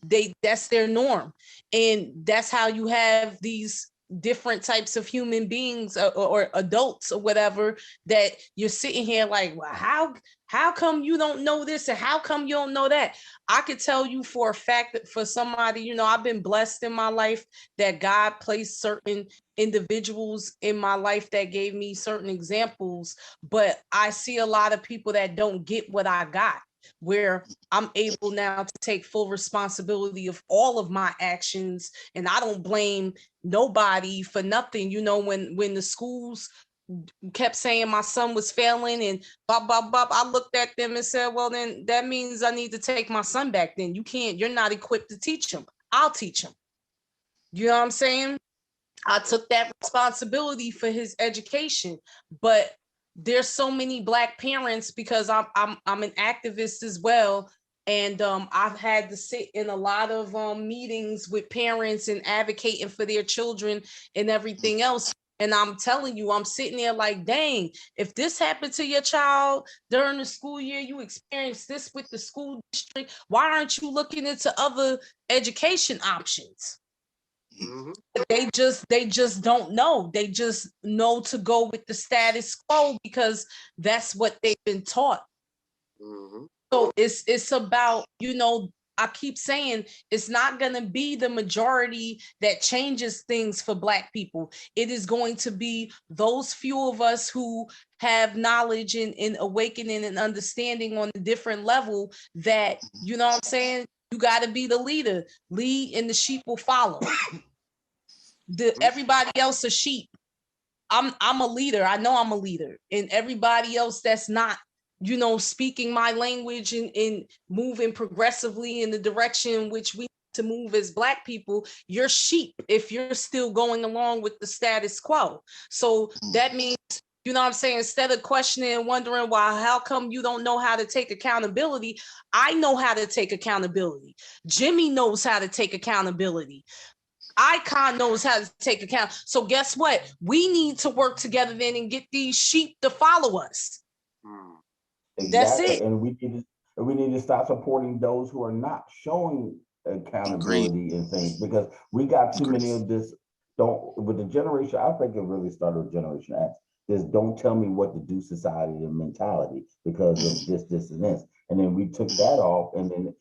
that's their norm. And that's how you have these different types of human beings or adults or whatever, that you're sitting here like, well, how come you don't know this and how come you don't know that? I could tell you for a fact that for somebody, I've been blessed in my life that God placed certain individuals in my life that gave me certain examples, but I see a lot of people that don't get what I got, where I'm able now to take full responsibility of all of my actions, and I don't blame nobody for nothing. When the schools kept saying my son was failing and blah, blah, blah, I looked at them and said, well, then that means I need to take my son back. Then you're not equipped to teach him. I'll teach him. You know what I'm saying? I took that responsibility for his education, but there's so many Black parents, because I'm an activist as well, and I've had to sit in a lot of meetings with parents and advocating for their children and everything else. And I'm telling you, I'm sitting there like, dang, if this happened to your child during the school year, you experienced this with the school district, why aren't you looking into other education options? They just don't know. They just know to go with the status quo because that's what they've been taught. So it's about, I keep saying it's not going to be the majority that changes things for Black people. It is going to be those few of us who have knowledge and awakening and understanding on a different level that, you know what I'm saying? You got to be the leader. Lead and the sheep will follow. Everybody else a sheep. I'm a leader. I know I'm a leader. And everybody else that's not, speaking my language and moving progressively in the direction which we need to move as Black people, you're sheep if you're still going along with the status quo. So that means, you know what I'm saying, instead of questioning and wondering why, how come you don't know how to take accountability? I know how to take accountability. Jimmy knows how to take accountability. Icon knows how to take account. So guess what? We need to work together then and get these sheep to follow us. Exactly. That's it. And we need to stop supporting those who are not showing accountability in things, because we got too many of this. With the generation, I think it really started with Generation X. This don't tell me what to do society and mentality because of this, and this. And then we took that off, and then,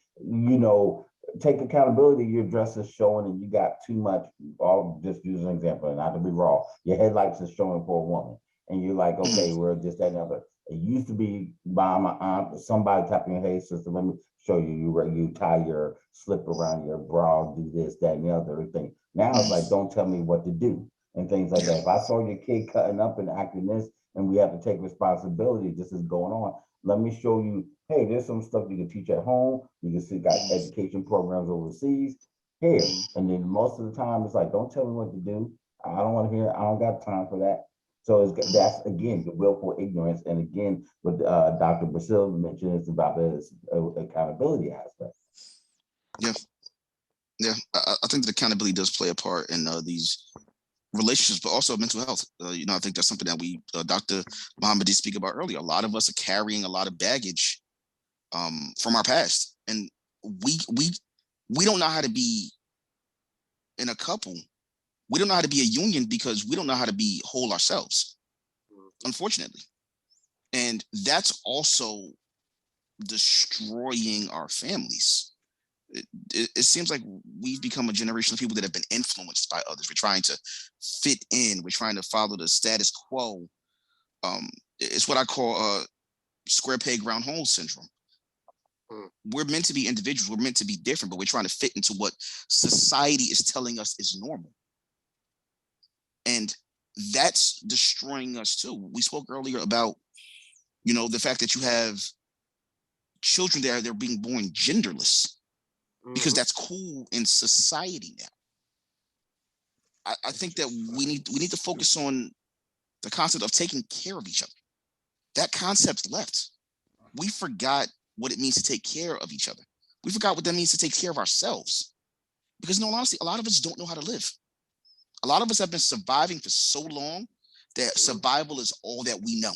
take accountability, your dress is showing and you got too much. I'll just use an example, and not to be raw. Your headlights is showing for a woman. And you're like, okay, we're just that and other. It used to be by my aunt, somebody tapping, hey, sister, let me show you. You tie your slip around your bra, do this, that, and the other thing. Now it's like, don't tell me what to do and things like that. If I saw your kid cutting up and acting this, and we have to take responsibility, this is going on. Let me show you, hey, there's some stuff you can teach at home. You can see got education programs overseas here. And then most of the time it's like, don't tell me what to do. I don't want to hear, I don't got time for that. So that's again the willful ignorance, and again what Dr. Basil mentioned is about the accountability aspect. Yeah, I think that accountability does play a part in these relationships, but also mental health. I think that's something that we, Dr. Muhammad did speak about earlier. A lot of us are carrying a lot of baggage from our past, and we don't know how to be in a couple. We don't know how to be a union because we don't know how to be whole ourselves, unfortunately. And that's also destroying our families. It seems like we've become a generation of people that have been influenced by others. We're trying to fit in. We're trying to follow the status quo. It's what I call square peg round hole syndrome. We're meant to be individuals. We're meant to be different, but we're trying to fit into what society is telling us is normal. And that's destroying us too. We spoke earlier about, the fact that you have children there, they're being born genderless because that's cool in society now. I think that we need to focus on the concept of taking care of each other. That concept left. We forgot what it means to take care of each other. We forgot what that means to take care of ourselves. Because in all honesty, a lot of us don't know how to live. A lot of us have been surviving for so long that survival is all that we know.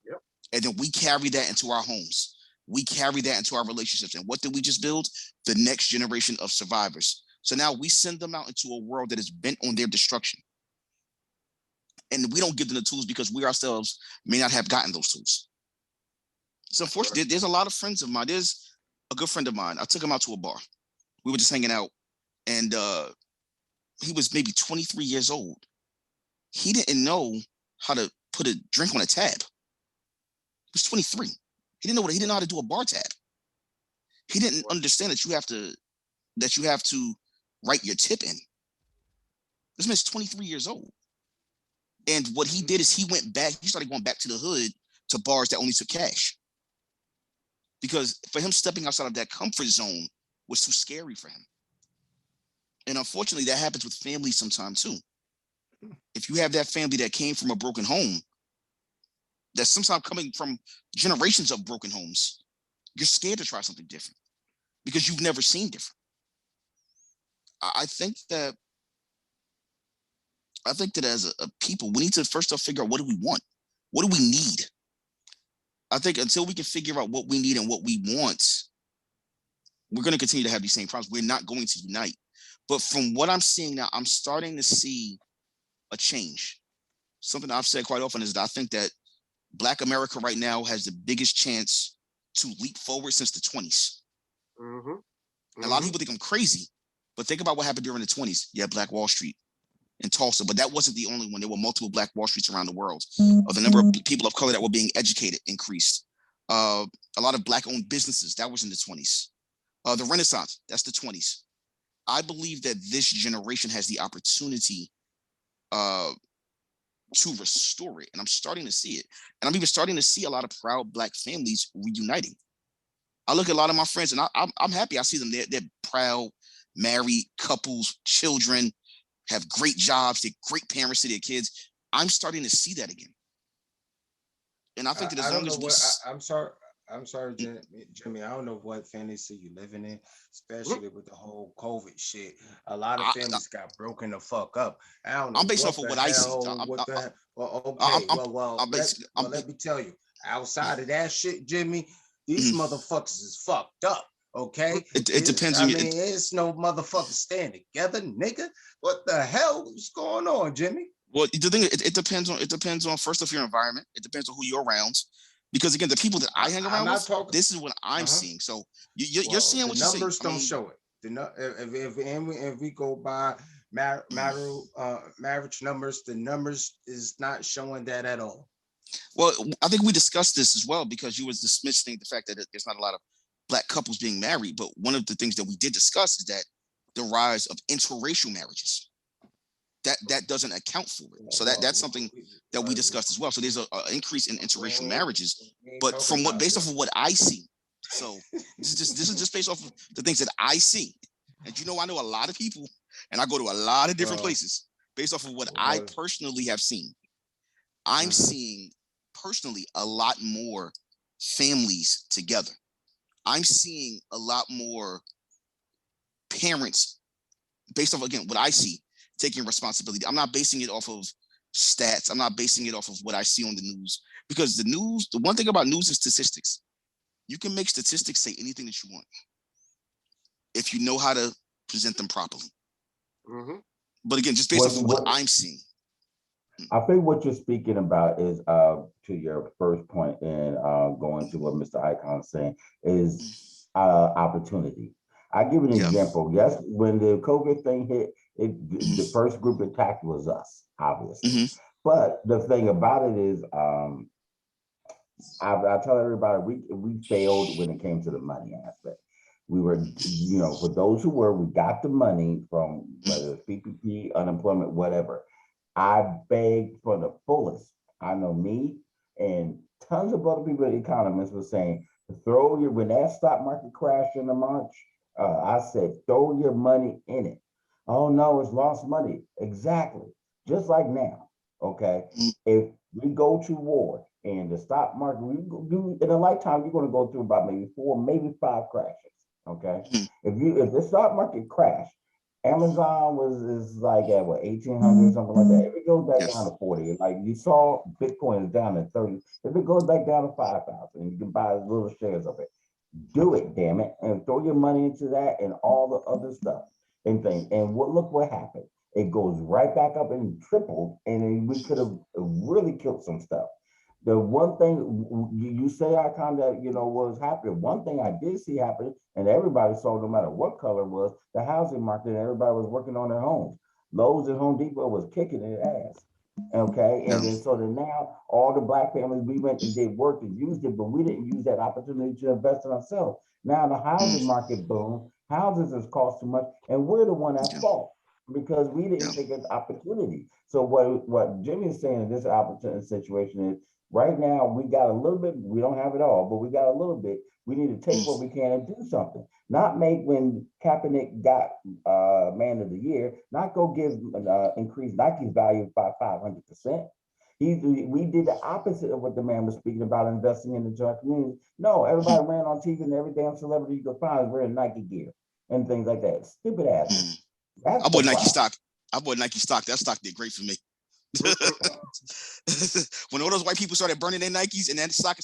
Yep. And then we carry that into our homes. We carry that into our relationships. And what did we just build? The next generation of survivors. So now we send them out into a world that is bent on their destruction. And we don't give them the tools because we ourselves may not have gotten those tools. So unfortunately, there's a lot of friends of mine. There's a good friend of mine. I took him out to a bar. We were just hanging out. And he was maybe 23 years old. He didn't know how to put a drink on a tab. He was 23. He didn't know how to do a bar tab. He didn't understand that you have to write your tip in. This man's 23 years old. And what he did is he started going back to the hood to bars that only took cash. Because for him, stepping outside of that comfort zone was too scary for him. And unfortunately, that happens with families sometimes too. If you have that family that came from a broken home, that's sometimes coming from generations of broken homes, you're scared to try something different because you've never seen different. I think that as a people, we need to first off figure out, what do we want? What do we need? I think until we can figure out what we need and what we want, we're going to continue to have these same problems. We're not going to unite. But from what I'm seeing now, I'm starting to see a change. Something I've said quite often is that I think that Black America right now has the biggest chance to leap forward since the 20s. A lot of people think I'm crazy, but think about what happened during the 20s. You had Black Wall Street in Tulsa, but that wasn't the only one. There were multiple Black Wall Streets around the world. The number of people of color that were being educated increased. A lot of Black-owned businesses, that was in the 20s. The Renaissance, that's the 20s. I believe that this generation has the opportunity to restore it, and I'm starting to see it. And I'm even starting to see a lot of proud Black families reuniting. I look at a lot of my friends, and I'm happy. I see them. They're proud, married couples, children, have great jobs. They're great parents to their kids. I'm starting to see that again. And I think that as long as we... I'm sorry, Jimmy. I don't know what fantasy you're living in, especially with the whole COVID shit. A lot of families got broken the fuck up. I don't know. I'm based off of what I see. Let me tell you. Outside of that shit, Jimmy, these motherfuckers is fucked up. Okay, it depends. It's no motherfuckers staying together, nigga. What the hell is going on, Jimmy? Well, the thing it depends on first off your environment. It depends on who you're around. Because again, the people that I hang around with, this is what I'm seeing. So you're seeing what you're seeing. The numbers don't show it. If we go by marriage numbers, the numbers is not showing that at all. Well, I think we discussed this as well because you was dismissing the fact that there's not a lot of Black couples being married. But one of the things that we did discuss is that the rise of interracial marriages. That doesn't account for it. So that's something that we discussed as well. So there's an increase in interracial marriages, but based off of what I see. So this is just based off of the things that I see. And I know a lot of people, and I go to a lot of different places based off of what I personally have seen. I'm seeing personally a lot more families together. I'm seeing a lot more parents, based off, again, what I see, taking responsibility. I'm not basing it off of stats. I'm not basing it off of what I see on the news, because the news, the one thing about news is statistics. You can make statistics say anything that you want if you know how to present them properly. Mm-hmm. But again, just based off of what I'm seeing. I think what you're speaking about is to your first point, and going to what Mr. Icon is saying, is opportunity. I give an example. Yes, when the COVID thing hit, the first group attacked was us, obviously. But the thing about it is, I tell everybody we failed when it came to the money aspect. We were, for those who were, we got the money from whether it's PPP, unemployment, whatever. I begged for the fullest. I know me and tons of other people, economists, were saying, when that stock market crashed in the March, I said, throw your money in it. Oh no, it's lost money. Exactly. Just like now. Okay. If we go to war and the stock market, in a lifetime, you're going to go through about maybe 4, maybe 5 crashes. Okay. If the stock market crashed, Amazon is like at what, 1,800, something like that. If it goes back down to 40, like you saw, Bitcoin is down to 30. If it goes back down to 5,000, you can buy little shares of it. Do it, damn it, and throw your money into that and all the other stuff and things. And look what happened. It goes right back up and tripled, and then we could have really killed some stuff. The one thing you say, Icon, that was happening. One thing I did see happen, and everybody saw, no matter what color, was the housing market. And everybody was working on their homes. Lowe's and Home Depot was kicking their ass. Okay, and then so then now all the Black families, we went and did work and used it, but we didn't use that opportunity to invest in ourselves. Now the housing market boom, houses has cost too much, and we're the one at fault because we didn't take an opportunity. So what Jimmy's saying in this opportunity situation is, right now we got a little bit, we don't have it all, but we got a little bit. We need to take what we can and do something. Not make, when Kaepernick got Man of the Year, not go give increase Nike's value by 500%. We did the opposite of what the man was speaking about, investing in the joint community. No, everybody ran on TV, and every damn celebrity you could find is wearing Nike gear and things like that. Stupid ass. I bought Nike stock. That stock did great for me. When all those white people started burning their Nikes and that stock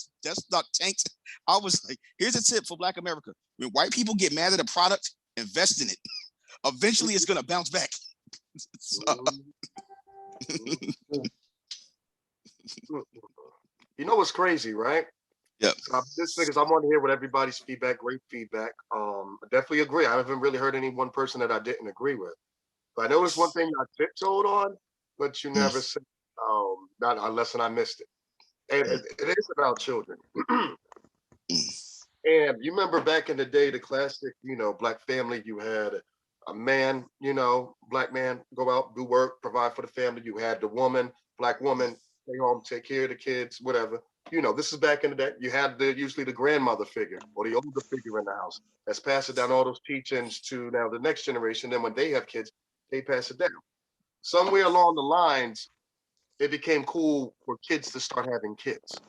tanked, I was like, here's a tip for Black America. When white people get mad at a product, invest in it. Eventually it's gonna bounce back. You know what's crazy, right? Yeah. So this because I want to hear what everybody's feedback, great feedback. I definitely agree. I haven't really heard any one person that I didn't agree with. But I know there's one thing I tiptoed on, but you never said, not unless I missed it. And it is about children. And you remember back in the day, the classic, Black family, you had a man, Black man, go out, do work, provide for the family. You had the woman, Black woman, stay home, take care of the kids, whatever. This is back in the day. You had usually the grandmother figure or the older figure in the house that's passing down all those teachings to now the next generation. Then when they have kids, they pass it down. Somewhere along the lines, it became cool for kids to start having kids.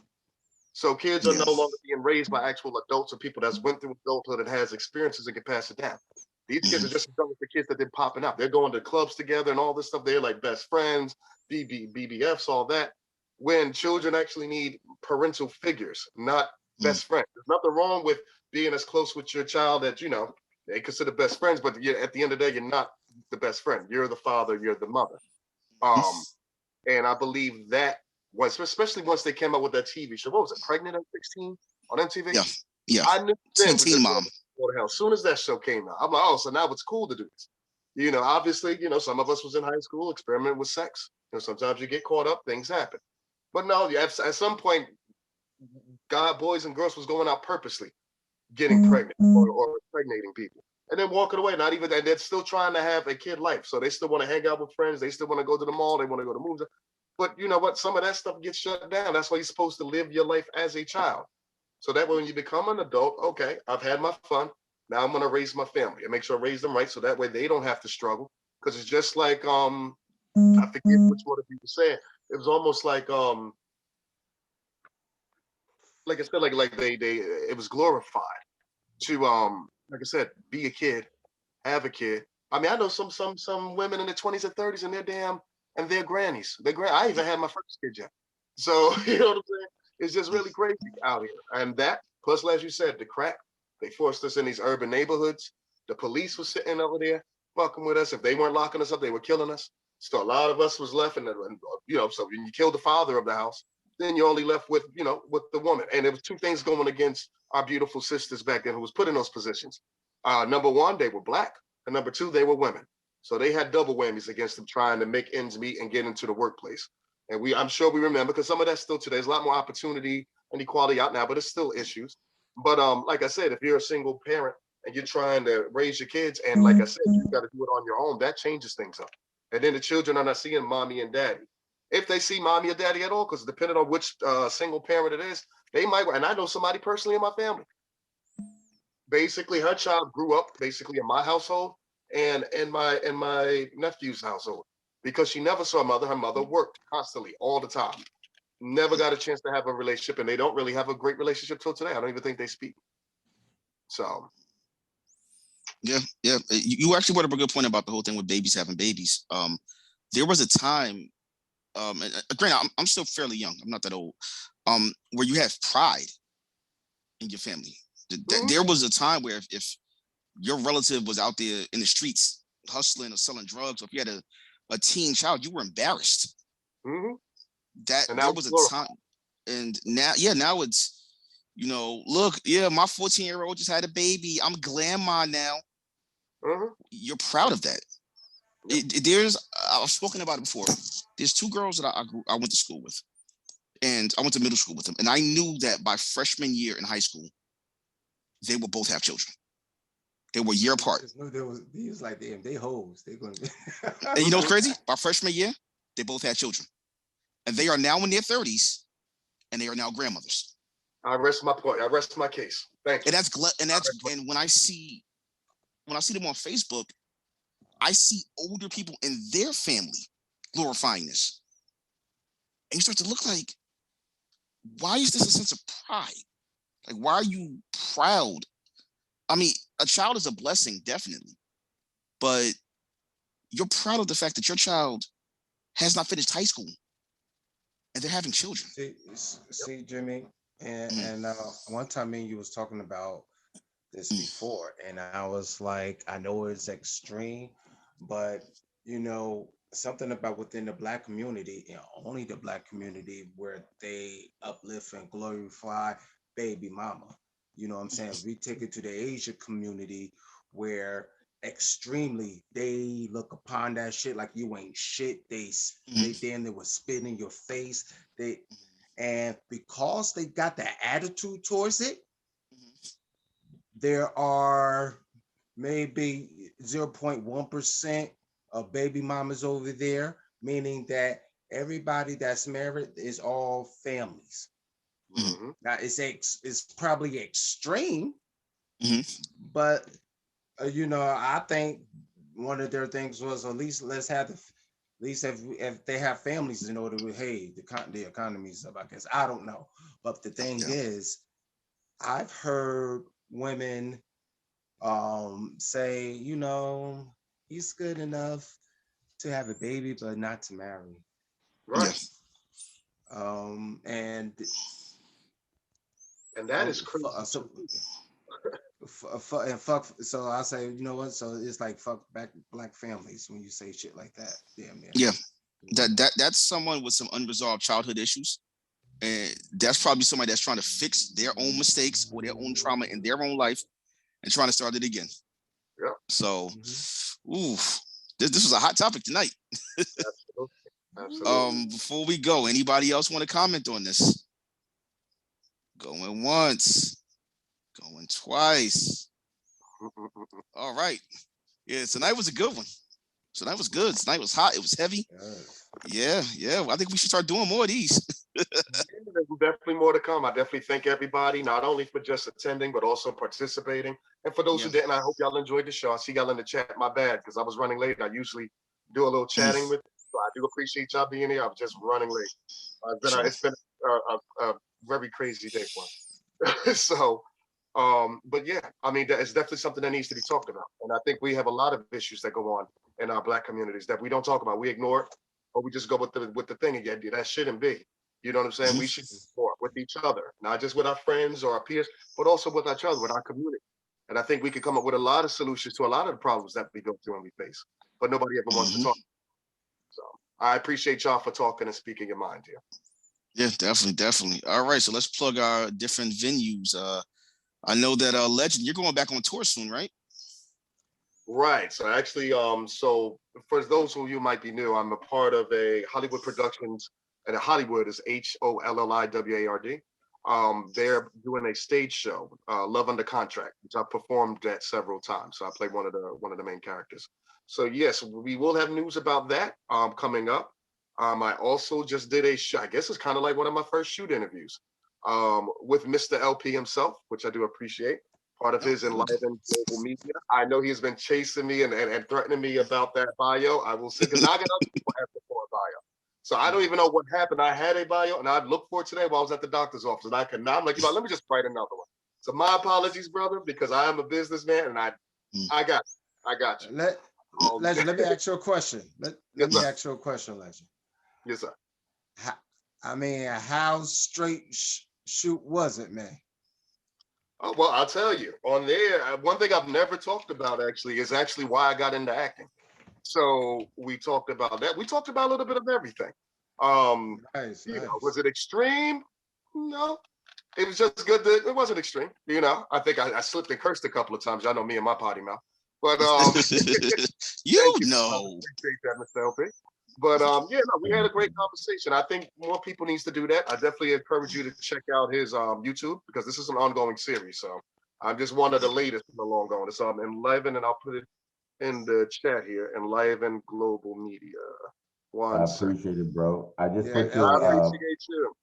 So kids are no longer being raised by actual adults or people that's went through adulthood and has experiences and can pass it down. These kids are just as young as the kids that they're popping up. They're going to clubs together and all this stuff. They're like best friends, BBFs, all that. When children actually need parental figures, not best friends. There's nothing wrong with being as close with your child that, they consider best friends, but at the end of the day, you're not the best friend. You're the father, you're the mother. And I believe that was, especially once they came out with that TV show. What was it, Pregnant at 16 on MTV? Yeah. I knew then. Teen Mom. As soon as that show came out, I'm like, oh, so now it's cool to do this. Obviously, some of us was in high school, experimenting with sex. Sometimes you get caught up, things happen. But no, at some point, boys and girls was going out purposely, getting pregnant or impregnating people. And then walking away, and they're still trying to have a kid life. So they still want to hang out with friends. They still want to go to the mall. They want to go to movies. But you know what? Some of that stuff gets shut down. That's why you're supposed to live your life as a child. So that way, when you become an adult, okay, I've had my fun. Now I'm going to raise my family and make sure I raise them right. So that way they don't have to struggle. Because it's just like, I forget which one of you said, it was almost like I said, like they it was glorified to like I said, be a kid, have a kid. I mean, I know some women in their 20s and 30s and they're grannies. I even had my first kid yet. So you know what I'm saying? It's just really crazy out here. And that plus, as you said, the crack, they forced us in these urban neighborhoods. The police was sitting over there fucking with us. If they weren't locking us up, they were killing us. So a lot of us was left, and so when you kill the father of the house, then you're only left with with the woman. And there was two things going against our beautiful sisters back then who was put in those positions. Number one, they were black, and number two, they were women. So they had double whammies against them trying to make ends meet and get into the workplace. And I'm sure we remember, because some of that's still today. There's a lot more opportunity and equality out now, but it's still issues. But like I said, if you're a single parent and you're trying to raise your kids, and like I said, you got to do it on your own, that changes things up. And then the children are not seeing mommy and daddy. If they see mommy or daddy at all, because depending on which single parent it is, they might. And I know somebody personally in my family. Basically, her child grew up basically in my household and in my nephew's household, because she never saw mother. Her mother worked constantly all the time. Never got a chance to have a relationship, and they don't really have a great relationship till today. I don't even think they speak. So yeah. You actually brought up a good point about the whole thing with babies having babies. There was a time, and granted, I'm still fairly young. I'm not that old. Where you have pride in your family. There was a time where if your relative was out there in the streets hustling or selling drugs, or if you had a teen child, you were embarrassed. That there was a time, and now it's, look, my 14-year-old just had a baby. I'm grandma now. You're proud of that. I've spoken about it before. There's two girls that I went to school with, and I went to middle school with them, and I knew that by freshman year in high school, they will both have children. They were a year apart. He was like, damn, they hoes. They're gonna be. And you know what's crazy? By freshman year, they both had children, and they are now in their 30s, and they are now grandmothers. I rest my point. I rest my case. Thank you. And when I see them on Facebook, I see older people in their family glorifying this, and you start to look like, why is this a sense of pride? Like, why are you proud? I mean, a child is a blessing, definitely, but you're proud of the fact that your child has not finished high school and they're having children. See, Jimmy, and one time me and you was talking about this before, and I was like, I know it's extreme, but something about within the Black community, and only the Black community, where they uplift and glorify baby mama. You know what I'm saying? We take it to the Asian community, where extremely they look upon that shit like you ain't shit. They would spit in your face. And because they got that attitude towards it, there are maybe 0.1% of baby mamas over there, meaning that everybody that's married is all families. Now it's probably extreme, but I think one of their things was, at least if they have families in order to, hey, the economy's up, I guess. I don't know, but the thing is, I've heard women say, he's good enough to have a baby, but not to marry. Right. And that is crazy. Fuck. So I say, you know what? So it's like fuck back Black families when you say shit like that. Damn, man. Yeah, that's someone with some unresolved childhood issues, and that's probably somebody that's trying to fix their own mistakes or their own trauma in their own life and trying to start it again. Yeah. So, this was a hot topic tonight. Absolutely. Before we go, anybody else want to comment on this? Going once, going twice. All right. Yeah, tonight was a good one. Tonight was good. Tonight was hot. It was heavy. Yeah. I think we should start doing more of these. There's definitely more to come. I definitely thank everybody, not only for just attending, but also participating. And for those who didn't, I hope y'all enjoyed the show. I see y'all in the chat. My bad, because I was running late. I usually do a little chatting with. So I do appreciate y'all being here. I'm just running late. It's been a very crazy day for me. So, but yeah, I mean, it's definitely something that needs to be talked about. And I think we have a lot of issues that go on in our Black communities that we don't talk about. We ignore it, or we just go with the thing again. That shouldn't be. You know what I'm saying? We should support with each other, not just with our friends or our peers, but also with each other, with our community. And I think we could come up with a lot of solutions to a lot of the problems that we go through and we face. But nobody ever wants to talk. So I appreciate y'all for talking and speaking your mind here. Yeah, definitely. All right, so let's plug our different venues. I know that Legend, you're going back on tour soon, right? Right. So actually, so for those of you might be new, I'm a part of a Hollywood Productions, and Hollywood is HOLLIWARD. They're doing a stage show, Love Under Contract, which I performed at several times. So I played one of the main characters. So yes, we will have news about that coming up. I also just did a show. I guess it's kind of like one of my first shoot interviews with Mr. LP himself, which I do appreciate. Part of his enlivened global media. I know he's been chasing me and threatening me about that bio. I will say, because now I got other people asking for a bio. So I don't even know what happened. I had a bio and I looked for it today while I was at the doctor's office, and I could not. I'm like, let me just write another one. So my apologies, brother, because I am a businessman and I got you. Legend, let me ask you a question. Let me ask you a question, Legend. Yes, sir. How straight shoot was it, man? Oh, well, I'll tell you. On there, one thing I've never talked about actually is why I got into acting. So we talked about that. We talked about a little bit of everything. Nice. Was it extreme? No, it was just good. It wasn't extreme. I think I slipped and cursed a couple of times. Y'all know me and my potty mouth. But you appreciate that, Mr. LP. But we had a great conversation. I think more people needs to do that. I definitely encourage you to check out his YouTube, because this is an ongoing series. So I'm just one of the latest in the long going. It's Enliven, and I'll put it in the chat here. Enliven Global Media. I appreciate it, bro. I just put I appreciate you.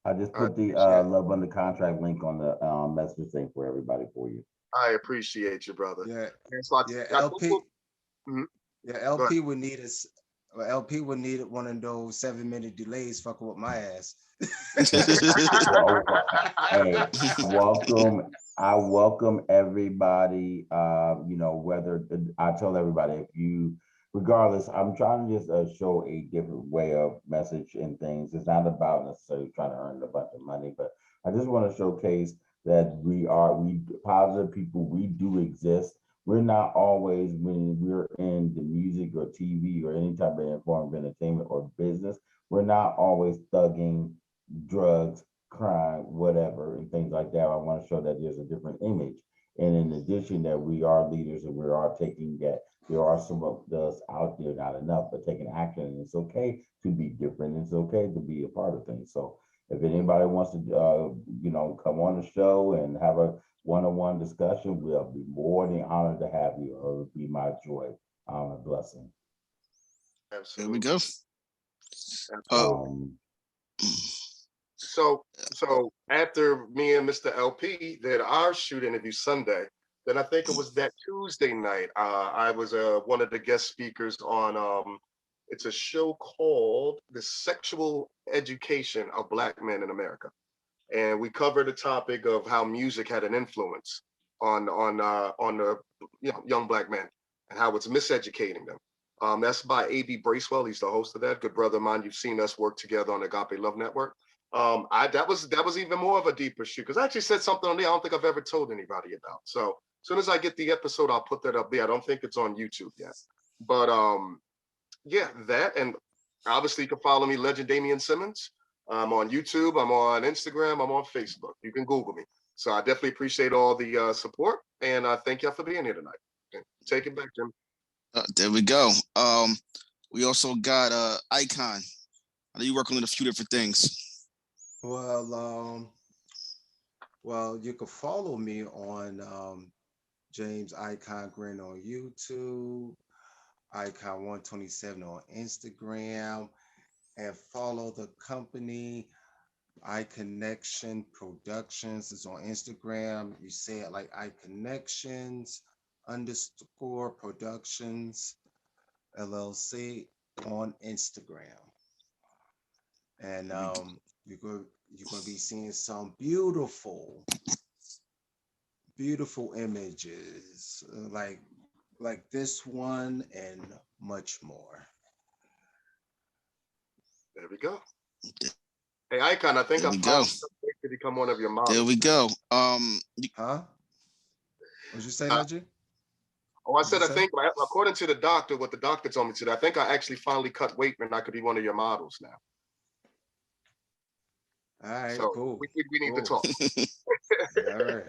I just put the Love Under Contract link on the message thing for everybody for you. I appreciate you, brother. LP. Yeah, LP would need us. LP would need one of those 7-minute delays fucking with my ass. Hey, I welcome everybody. Whether I tell everybody, regardless, I'm trying to just show a different way of message and things. It's not about necessarily trying to earn a bunch of money, but I just want to showcase that we positive people. We do exist. We're not always, when we're in the music or TV or any type of form of entertainment or business, we're not always thugging, drugs, crime, whatever, and things like that. I want to show that there's a different image. And in addition, that we are leaders and we are taking that. There are some of us out there, not enough, but taking action. And it's okay to be different. It's okay to be a part of things. So if anybody wants to, come on the show and have a one-on-one discussion, we'll be more than honored to have you. It would be my joy, a blessing. Absolutely. There we go. So after me and Mr. LP did our shoot interview Sunday, then I think it was that Tuesday night, I was one of the guest speakers on it's a show called The Sexual Education of Black Men in America. And we covered the topic of how music had an influence on the young Black men and how it's miseducating them. That's by A.B. Bracewell. He's the host of that. Good brother of mine. You've seen us work together on the Agape Love Network. That was even more of a deeper shoot, because I actually said something on there I don't think I've ever told anybody about. So as soon as I get the episode, I'll put that up there. I don't think it's on YouTube yet. But that, and obviously you can follow me, Legend Damian Simmons. I'm on YouTube, I'm on Instagram, I'm on Facebook. You can Google me. So I definitely appreciate all the support, and thank y'all for being here tonight. Take it back, Jim. There we go. We also got Icon. I know you working on a few different things. Well, you can follow me on James Icon Grin on YouTube, Icon 127 on Instagram, and follow the company iConnection Productions is on Instagram. You say it like iConnections _productions LLC. on Instagram. And you're going to be seeing some beautiful images like this one and much more. There we go. Hey, Icon, I think I'm to become one of your models. There we go. Huh? What'd you say, Legend? I said, I think, according to the doctor, what the doctor told me today, I think I actually finally cut weight and I could be one of your models now. All right, so cool. We need to talk. All right.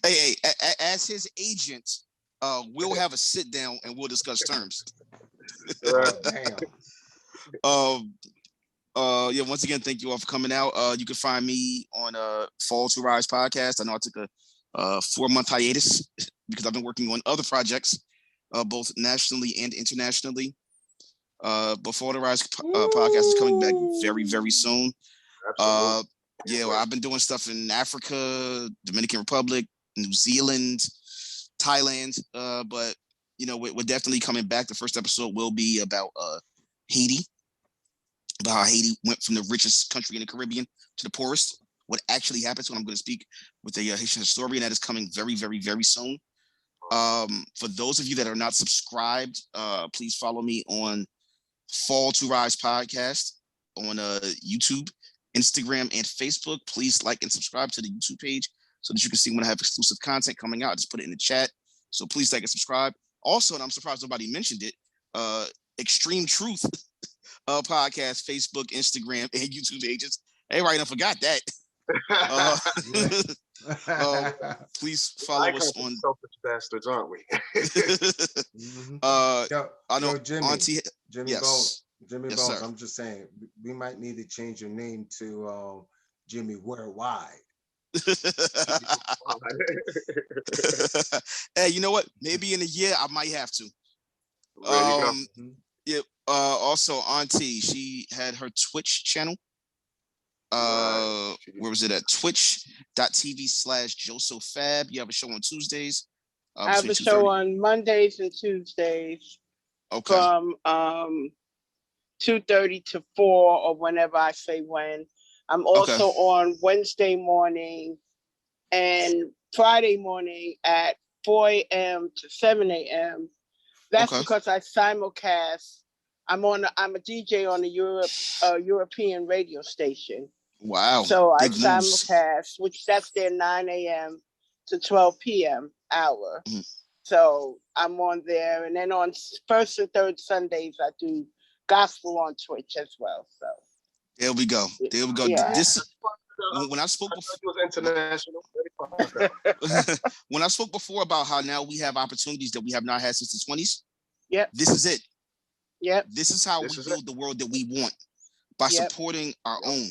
Hey, as his agent, we'll have a sit down and we'll discuss terms. Damn. Yeah, once again, thank you all for coming out. You can find me on Fall to Rise podcast. I know I took a 4-month hiatus because I've been working on other projects, both nationally and internationally. But Fall to Rise podcast is coming back very, very soon. Yeah, well, I've been doing stuff in Africa, Dominican Republic, New Zealand, Thailand. But you know, we're definitely coming back. The first episode will be about Haiti, about how Haiti went from the richest country in the Caribbean to the poorest. What actually happens when I'm going to speak with a Haitian historian. That is coming very, very, very soon. For those of you that are not subscribed, please follow me on Fall to Rise podcast on YouTube, Instagram, and Facebook. Please like and subscribe to the YouTube page so that you can see when I have exclusive content coming out. Just put it in the chat. So please like and subscribe. Also, and I'm surprised nobody mentioned it, Xtreme Truth podcast, Facebook, Instagram, and YouTube pages. Everybody done forgot that. Please follow us on selfish bastards, aren't we? I know Jimmy. Auntie, Jimmy yes. Bones. Jimmy Yes, Bones. sir. I'm just saying we might need to change your name to Jimmy Worldwide. Hey, you know what? Maybe in a year I might have to. Yeah. Also, Auntie, she had her Twitch channel. Where was it at? Twitch.tv/JosoFab. You have a show on Tuesdays. I have a show on Mondays and Tuesdays. Okay. From 2:30 to 4 or whenever I say when. I'm also on Wednesday morning and Friday morning at 4 a.m. to 7 a.m. That's because I simulcast. I'm a DJ on a European radio station. Wow. So I simulcast, which that's their 9 a.m. to 12 p.m. hour. Mm-hmm. So I'm on there. And then on first and third Sundays, I do gospel on Twitch as well. So there we go. There we go. Yeah. This when I spoke before, international. When I spoke before about how now we have opportunities that we have not had since the 20s. Yep. This is it. Yep. This is how we build the world that we want by supporting our own.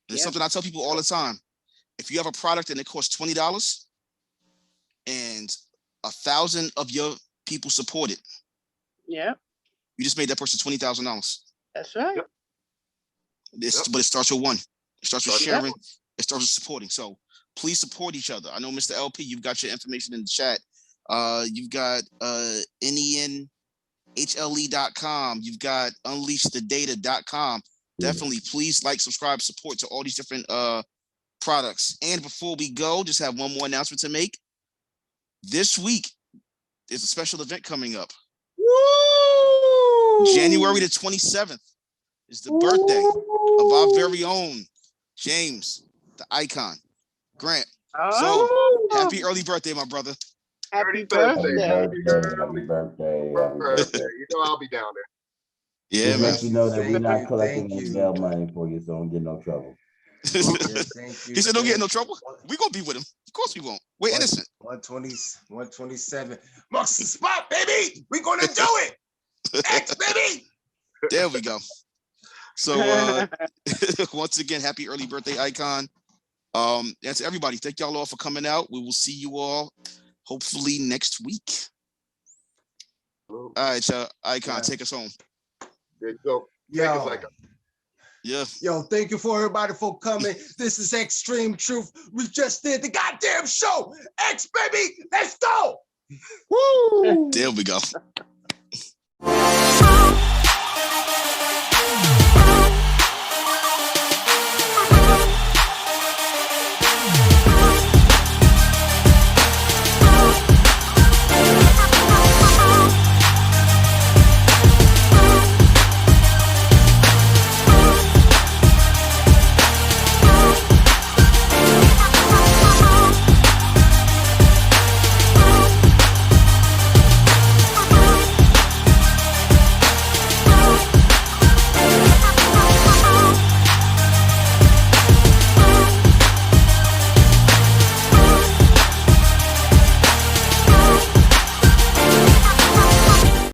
There's something I tell people all the time. If you have a product and it costs $20 and 1,000 of your people support it, you just made that person $20,000. That's right. But it starts with one. It starts with sharing. It starts with supporting. So please support each other. I know, Mr. LP, you've got your information in the chat. You've got NENHLE.com. You've got unleashthedata.com. Definitely, please like, subscribe, support to all these different products. And before we go, just have one more announcement to make. This week, there's a special event coming up. Woo! January the 27th is the birthday of our very own James, the icon, Grant. So happy early birthday, my brother. Happy birthday. Happy birthday. You know I'll be down there. Yeah, just man. let you know that we're not collecting any bail money for you, so don't get no trouble. He said, "Don't get in no trouble. We're gonna be with him. Of course we won't. We're innocent." 127. Marks the spot, baby. We're gonna do it. X, baby. There we go. So once again, happy early birthday, icon. That's everybody. Thank y'all all for coming out. We will see you all hopefully next week. All right, icon, take us home. There you go. Yo, thank you for everybody for coming. This is Xtreme Truth. We just did the goddamn show. X, baby, let's go. Woo! There we go.